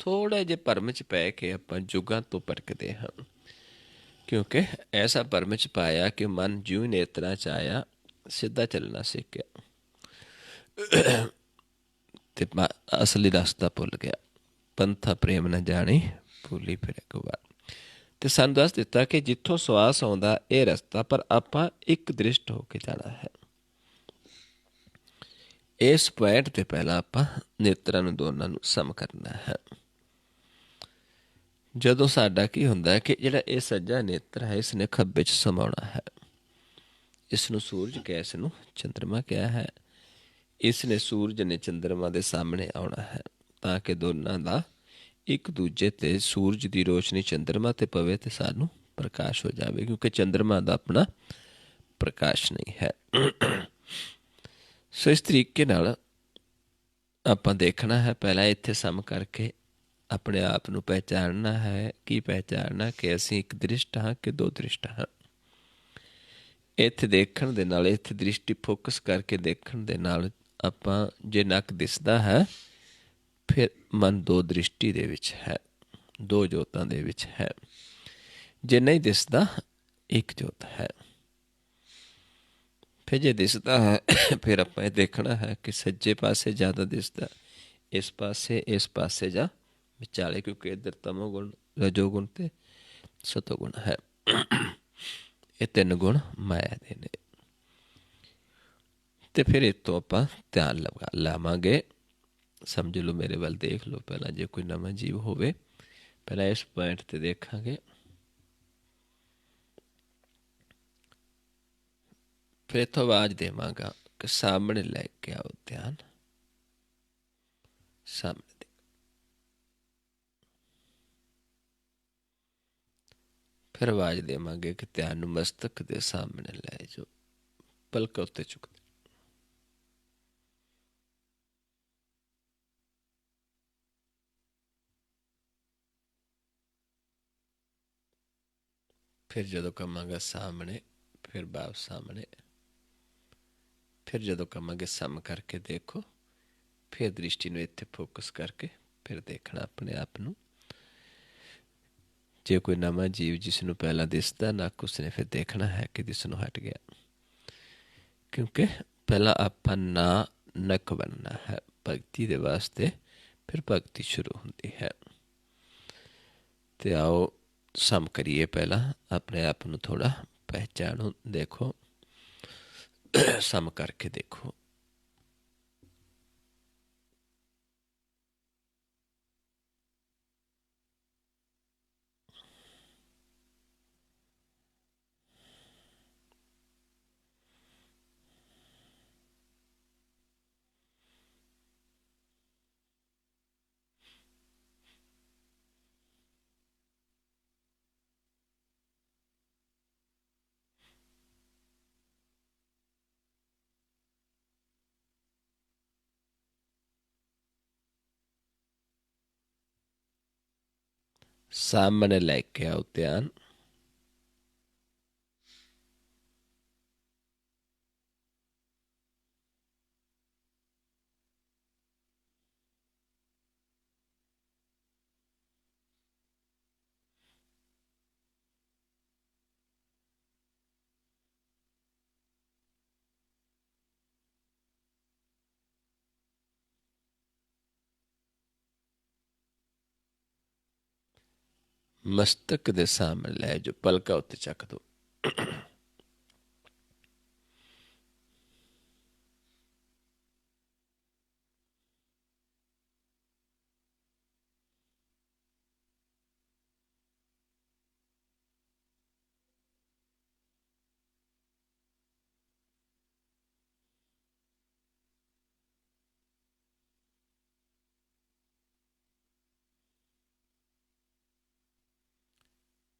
ਥੋੜ੍ਹੇ ਜਿਹੇ ਭਰਮ 'ਚ ਪੈ ਕੇ ਆਪਾਂ ਜੁਗਾਂ ਤੋਂ ਭਟਕਦੇ ਹਾਂ, ਕਿਉਂਕਿ ਐਸਾ ਭਰਮ 'ਚ ਪਾਇਆ ਕਿ ਮਨ ਜਿਉਂ ਨੇਤਰਾਂ 'ਚ ਆਇਆ, ਸਿੱਧਾ ਚੱਲਣਾ ਸਿੱਖ ਗਿਆ ਤੇ ਅਸਲੀ ਰਸਤਾ ਭੁੱਲ ਗਿਆ। ਪੰਥਾ ਪ੍ਰੇਮ ਨਾ ਜਾਣੀ, ਭੁੱਲੀ ਫਿਰੇ ਗਵਾਰ। ਤੇ ਸਾਨੂੰ ਦੱਸ ਦਿੱਤਾ ਕਿ ਜਿੱਥੋਂ ਸਵਾਸ ਆਉਂਦਾ ਇਹ ਰਸਤਾ, ਪਰ ਆਪਾਂ ਇੱਕ ਦ੍ਰਿਸ਼ਟ ਹੋ ਕੇ ਜਾਣਾ ਹੈ। ਇਸ ਪੁਆਇੰਟ ਤੇ ਪਹਿਲਾਂ ਆਪਾਂ ਨੇਤਰਾਂ ਨੂੰ ਦੋਨਾਂ ਨੂੰ ਸਮ ਕਰਨਾ ਹੈ। ਜਦੋਂ ਸਾਡਾ ਕੀ ਹੁੰਦਾ ਕਿ ਜਿਹੜਾ ਇਹ ਸੱਜਾ ਨੇਤਰ ਹੈ, ਇਸ ਨੇ ਖੱਬੇ 'ਚ ਸਮਾਉਣਾ ਹੈ। ਇਸ ਨੂੰ ਸੂਰਜ ਕਿਹਾ, ਇਸ ਨੂੰ ਚੰਦਰਮਾ ਕਿਹਾ ਹੈ। ਇਸ ਨੇ ਸੂਰਜ ਨੇ ਚੰਦਰਮਾ ਦੇ ਸਾਹਮਣੇ ਆਉਣਾ ਹੈ, ਤਾਂ ਕਿ ਦੋਨਾਂ ਦਾ ਇੱਕ ਦੂਜੇ 'ਤੇ ਸੂਰਜ ਦੀ ਰੋਸ਼ਨੀ ਚੰਦਰਮਾ 'ਤੇ ਪਵੇ ਤੇ ਸਾਨੂੰ ਪ੍ਰਕਾਸ਼ ਹੋ ਜਾਵੇ, ਕਿਉਂਕਿ ਚੰਦਰਮਾ ਦਾ ਆਪਣਾ ਪ੍ਰਕਾਸ਼ ਨਹੀਂ ਹੈ। ਸੋ ਇਸ ਤਰੀਕੇ ਨਾਲ ਆਪਾਂ ਦੇਖਣਾ ਹੈ। ਪਹਿਲਾਂ ਇੱਥੇ ਸਮ ਕਰਕੇ ਆਪਣੇ ਆਪ ਨੂੰ ਪਹਿਚਾਣਨਾ ਹੈ। ਕੀ ਪਹਿਚਾਣਨਾ? ਕਿ ਅਸੀਂ ਇੱਕ ਦ੍ਰਿਸ਼ਟ ਹਾਂ ਕਿ ਦੋ ਦ੍ਰਿਸ਼ਟ ਹਾਂ। ਇੱਥੇ ਦੇਖਣ ਦੇ ਨਾਲ, ਇੱਥੇ ਦ੍ਰਿਸ਼ਟੀ ਫੋਕਸ ਕਰਕੇ ਦੇਖਣ ਦੇ ਨਾਲ ਆਪਾਂ, ਜੇ ਨੱਕ ਦਿਸਦਾ ਹੈ ਫਿਰ ਮਨ ਦੋ ਦ੍ਰਿਸ਼ਟੀ ਦੇ ਵਿੱਚ ਹੈ, ਦੋ ਜੋਤਾਂ ਦੇ ਵਿੱਚ ਹੈ। ਜੇ ਨਹੀਂ ਦਿਸਦਾ, ਇੱਕ ਜੋਤ ਹੈ। ਫਿਰ ਜੇ ਦਿਸਦਾ ਹੈ ਫਿਰ ਆਪਾਂ ਇਹ ਦੇਖਣਾ ਹੈ ਕਿ ਸੱਜੇ ਪਾਸੇ ਜ਼ਿਆਦਾ ਦਿਸਦਾ, ਇਸ ਪਾਸੇ ਜਾਂ ਵਿਚਾਲੇ, ਕਿਉਂਕਿ ਇੱਧਰ ਤਮੋ ਗੁਣ, ਰਜੋ ਗੁਣ ਤੇ ਸਤੋ ਗੁਣ ਹੈ। ਇਹ ਤਿੰਨ ਗੁਣ ਮਾਇਆ ਦੇ ਨੇ। ਤੇ ਫਿਰ ਇਹ ਤੋਂ ਆਪਾਂ ਧਿਆਨ ਲਾਵਾਂਗੇ। ਸਮਝ ਲਓ, ਮੇਰੇ ਵੱਲ ਦੇਖ ਲਓ ਪਹਿਲਾਂ। ਜੇ ਕੋਈ ਨਵਾਂ ਜੀਵ ਹੋਵੇ, ਪਹਿਲਾਂ ਇਸ ਪੁਆਇੰਟ ਤੇ ਦੇਖਾਂਗੇ, ਫਿਰ ਇੱਥੋਂ ਆਵਾਜ਼ ਦੇਵਾਂਗਾ ਕਿ ਸਾਹਮਣੇ ਲੈ ਕੇ ਆਓ ਧਿਆਨ। ਸਾਹਮਣੇ ਦੇ। ਫਿਰ ਆਵਾਜ਼ ਦੇਵਾਂਗੇ ਕਿ ਧਿਆਨ ਨੂੰ ਮਸਤਕ ਦੇ ਸਾਹਮਣੇ ਲੈ ਜਾਓ, ਪਲਕ ਉੱਤੇ ਚੁੱਕ। ਫਿਰ ਜਦੋਂ ਕਵਾਂਗਾ ਸਾਹਮਣੇ, ਫਿਰ ਵਾਪਸ ਸਾਹਮਣੇ। ਫਿਰ ਜਦੋਂ ਕਵਾਂਗੇ ਸਮ ਕਰਕੇ ਦੇਖੋ, ਫਿਰ ਦ੍ਰਿਸ਼ਟੀ ਨੂੰ ਇੱਥੇ ਫੋਕਸ ਕਰਕੇ ਫਿਰ ਦੇਖਣਾ ਆਪਣੇ ਆਪ ਨੂੰ। ਜੇ ਕੋਈ ਨਵਾਂ ਜੀਵ ਜਿਸ ਨੂੰ ਪਹਿਲਾਂ ਦਿਸਦਾ ਨਾ, ਉਸਨੇ ਫਿਰ ਦੇਖਣਾ ਹੈ ਕਿ ਦਿਸ ਨੂੰ ਹਟ ਗਿਆ, ਕਿਉਂਕਿ ਪਹਿਲਾਂ ਆਪਾਂ ਨਾ ਨਕ ਬਣਨਾ ਹੈ ਭਗਤੀ ਦੇ ਵਾਸਤੇ, ਫਿਰ ਭਗਤੀ ਸ਼ੁਰੂ ਹੁੰਦੀ ਹੈ। ਤੇ ਆਓ ਸਮ ਕਰੀਏ, ਪਹਿਲਾਂ ਆਪਣੇ ਆਪ ਨੂੰ ਥੋੜ੍ਹਾ ਪਹਿਚਾਣੋ, ਦੇਖੋ, ਸਮ ਕਰਕੇ ਦੇਖੋ। ਸਾਹਮਣੇ ਲੈ ਕੇ ਆਓ ਧਿਆਨ। ਮਸਤਕ ਦੇ ਸਾਹਮਣੇ ਲੈ ਜੋ, ਪਲਕਾਂ ਉੱਤੇ ਚੱਕ ਦੋ।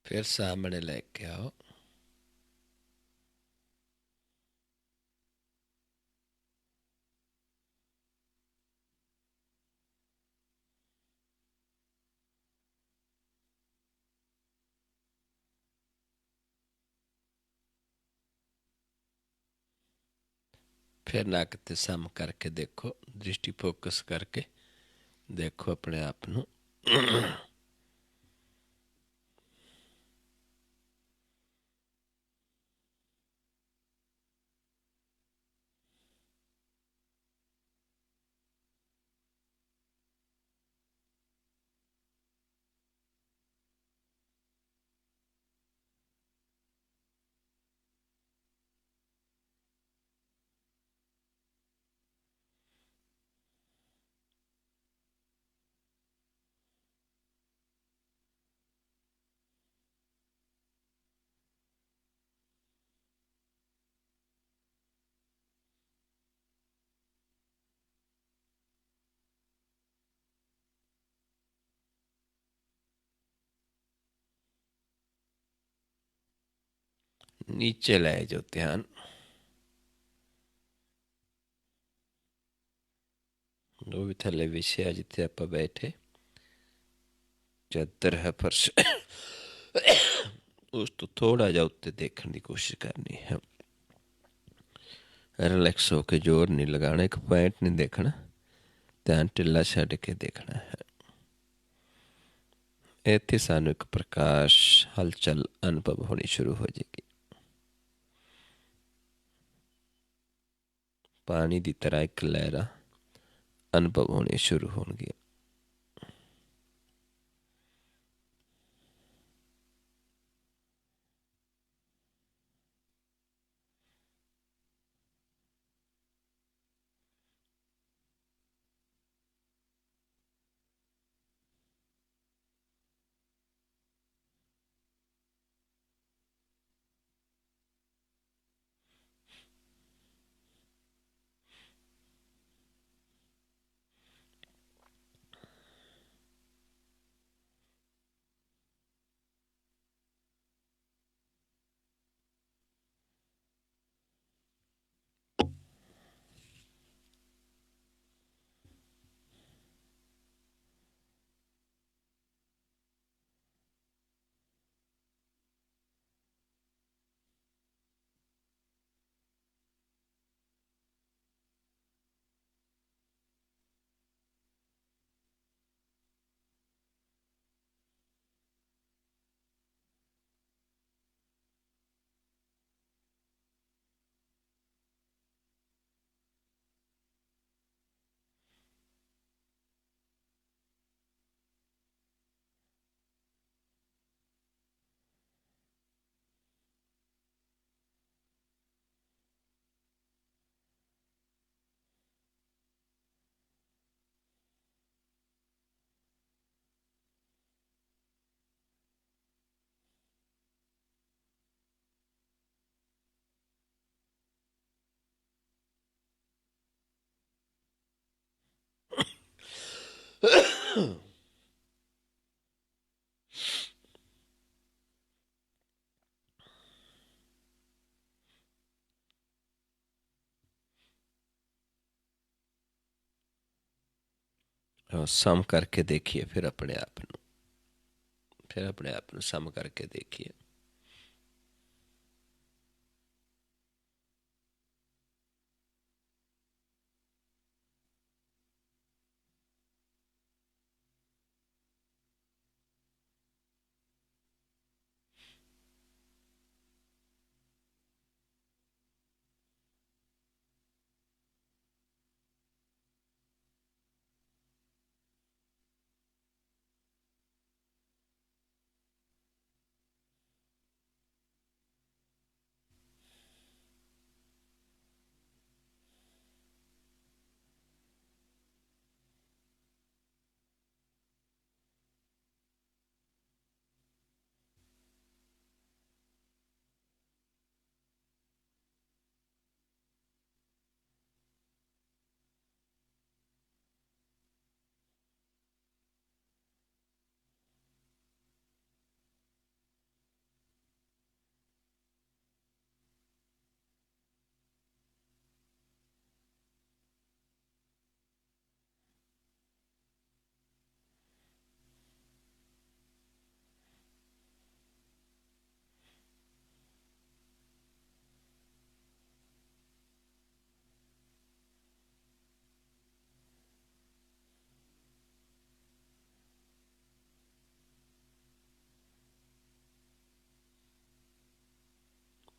ਫਿਰ ਸਾਹਮਣੇ ਲੈ ਕੇ ਆਓ। फिर नक ते सम करके देखो, दृष्टि फोकस करके देखो अपने आप ਨੂੰ। नीचे ले जाओ ध्यान। वो भी थले विषय जिथे आप बैठे, चादर है फर्श, उस तो थोड़ा जा उत्ते देखने की कोशिश करनी है। रिलैक्स होके जोर नहीं लगाना, एक पॉइंट नहीं देखना, ध्यान ढिला छड्ड के देखना है। इत्थे सानू एक प्रकाश हलचल अनुभव होनी शुरू हो जाएगी। पानी की तरह एक लहरा अनुभव होने शुरू होंगी। सम करके देखिए फिर अपने आप ਨੂੰ, फिर अपने आप ਨੂੰ सम करके देखिए।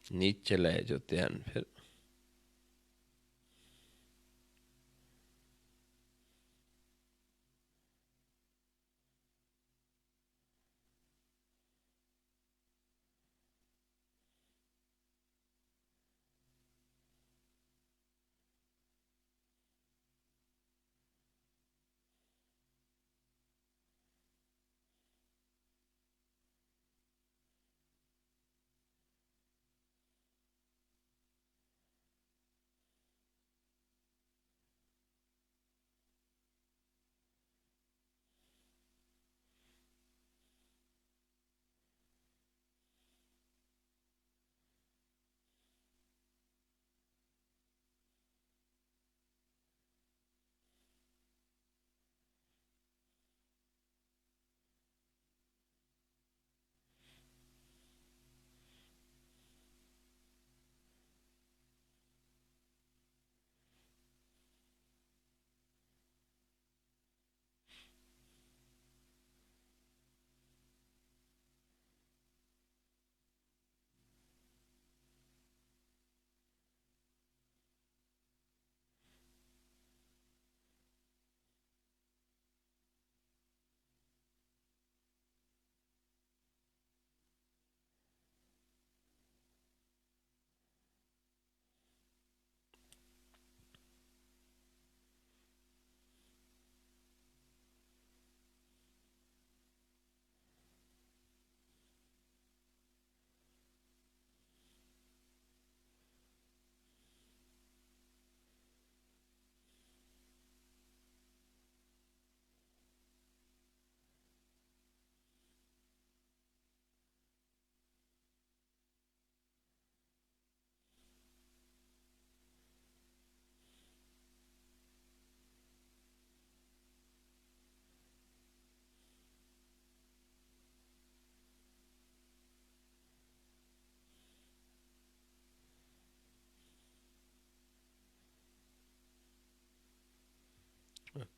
नीचे ले जो ध्यान फिर।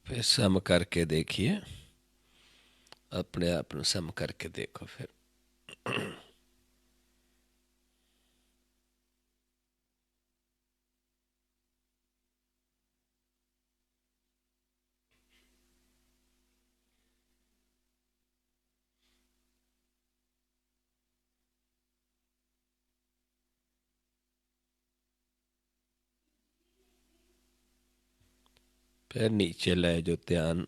फिर सम करके देखिए, अपने आप ਨੂੰ सम करके देखो फिर। फिर नीचे ले जो ध्यान।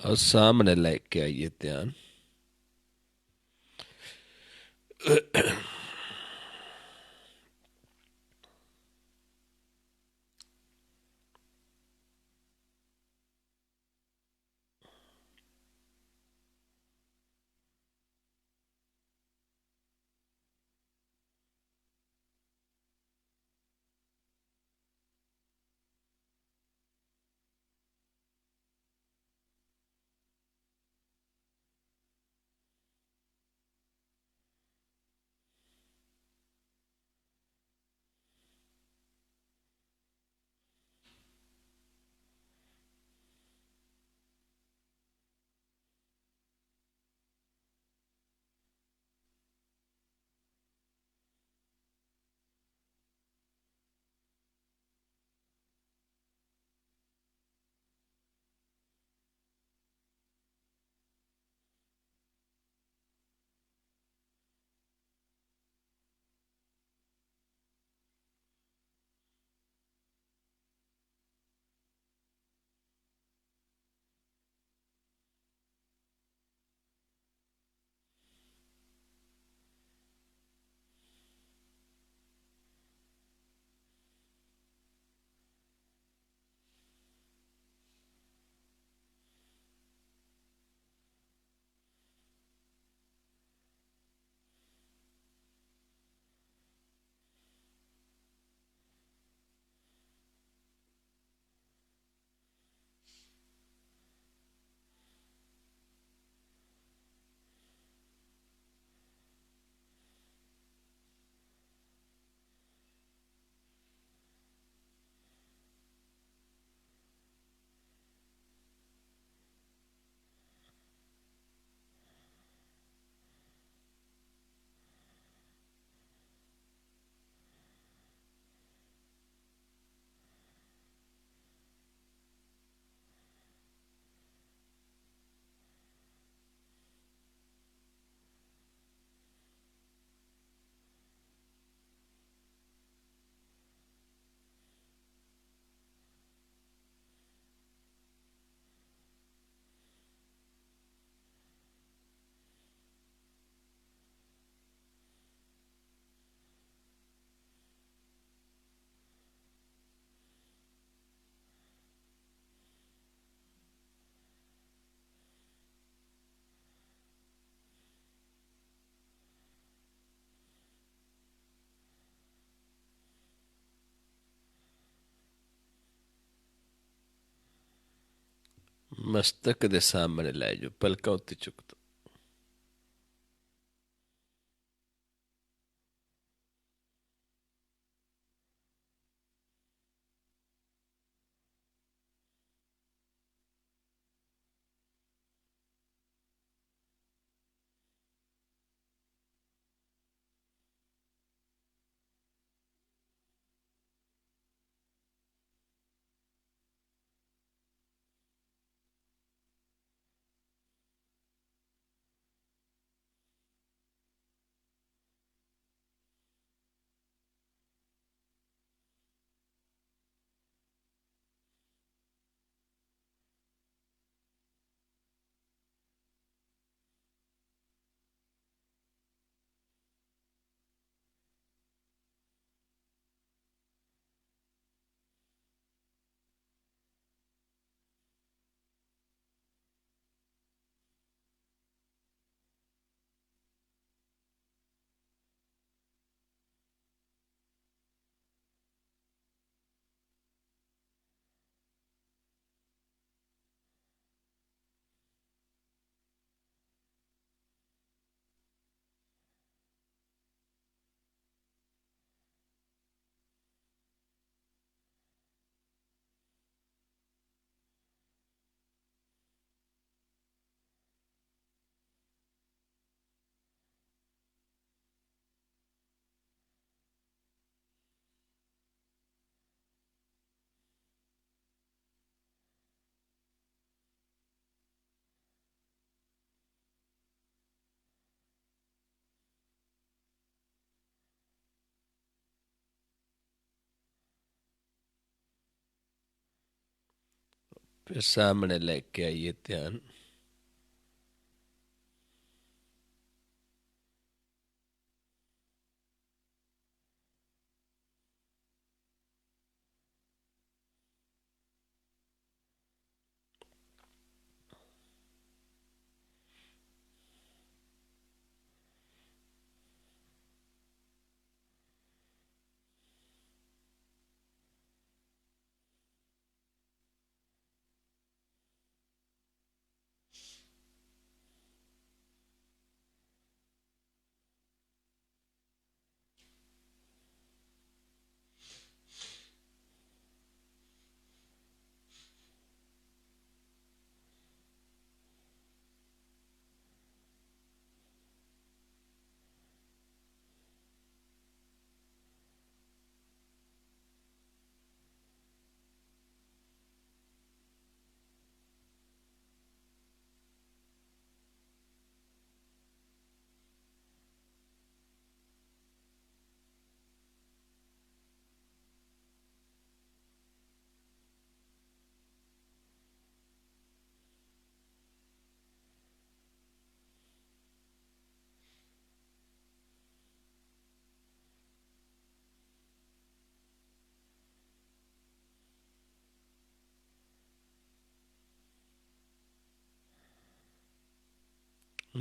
और सामने लेके आइए ध्यान। ਮਸਤਕ ਦੇ ਸਾਹਮਣੇ ਲੈ ਜਾਓ, ਪਲਕਾਂ ਉੱਤੇ ਚੁੱਕ ਦੋ। फिर सामने लेके आइए ध्यान।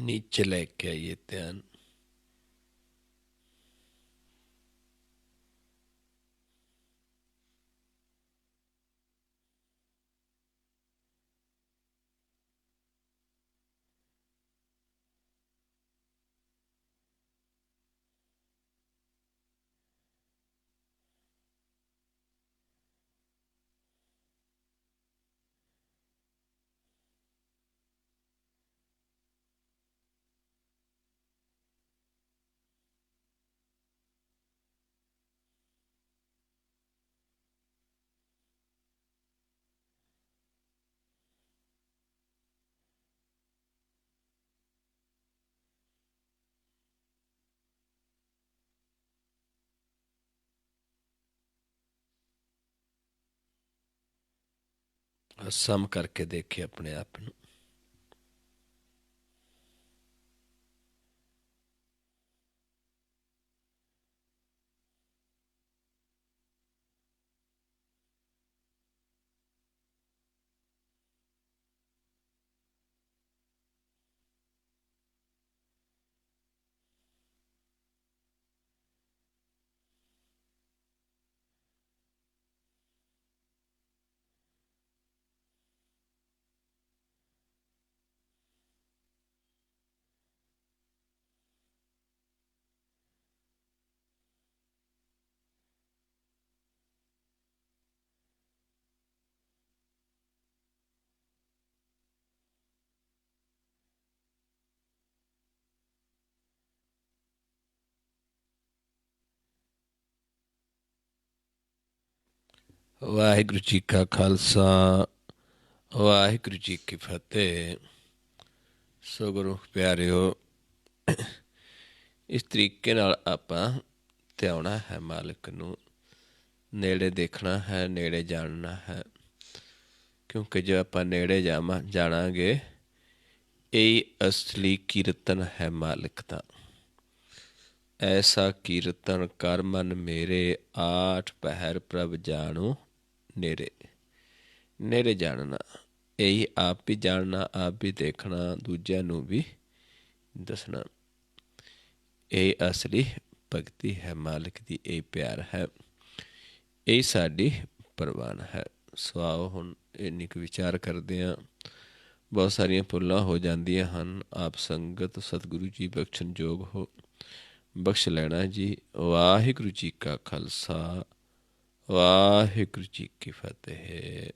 ਨੀਚੇ ਲੈ ਕੇ ਆਈਏ ਧਿਆਨ। ਸਮ ਕਰਕੇ ਦੇਖੇ ਆਪਣੇ ਆਪ ਨੂੰ। ਵਾਹਿਗੁਰੂ ਜੀ ਕਾ ਖਾਲਸਾ, ਵਾਹਿਗੁਰੂ ਜੀ ਕੀ ਫਤਿਹ। ਸੋ ਗੁਰੂ ਪਿਆਰਿਓ, ਇਸ ਤਰੀਕੇ ਨਾਲ ਆਪਾਂ ਧਿਆਉਣਾ ਹੈ ਮਾਲਕ ਨੂੰ, ਨੇੜੇ ਦੇਖਣਾ ਹੈ, ਨੇੜੇ ਜਾਣਨਾ ਹੈ। ਕਿਉਂਕਿ ਜੇ ਆਪਾਂ ਨੇੜੇ ਜਾਣਾਂਗੇ, ਇਹ ਅਸਲੀ ਕੀਰਤਨ ਹੈ ਮਾਲਕ ਦਾ। ਐਸਾ ਕੀਰਤਨ ਕਰ ਮਨ ਮੇਰੇ, ਆਠ ਪਹਿਰ ਪ੍ਰਭ ਜਾਣੂ ਨੇਰੇ। ਨੇੜੇ ਜਾਣਨਾ, ਇਹੀ ਆਪ ਵੀ ਜਾਣਨਾ, ਆਪ ਵੀ ਦੇਖਣਾ, ਦੂਜਿਆਂ ਨੂੰ ਵੀ ਦੱਸਣਾ। ਇਹ ਅਸਲੀ ਭਗਤੀ ਹੈ ਮਾਲਕ ਦੀ, ਇਹ ਪਿਆਰ ਹੈ, ਇਹ ਸਾਡੀ ਪ੍ਰਵਾਨ ਹੈ। ਸੋ ਆਓ ਹੁਣ ਇੰਨੀ ਕੁ ਵਿਚਾਰ ਕਰਦੇ ਹਾਂ। ਬਹੁਤ ਸਾਰੀਆਂ ਭੁੱਲਾਂ ਹੋ ਜਾਂਦੀਆਂ ਹਨ। ਆਪ ਸੰਗਤ ਸਤਿਗੁਰੂ ਜੀ ਬਖਸ਼ਣ ਯੋਗ ਹੋ, ਬਖਸ਼ ਲੈਣਾ ਜੀ। ਵਾਹਿਗੁਰੂ ਜੀ ਕਾ ਖਾਲਸਾ, ਵਾਹਿਗੁਰੂ ਜੀ ਕੀ ਫਤਿਹ।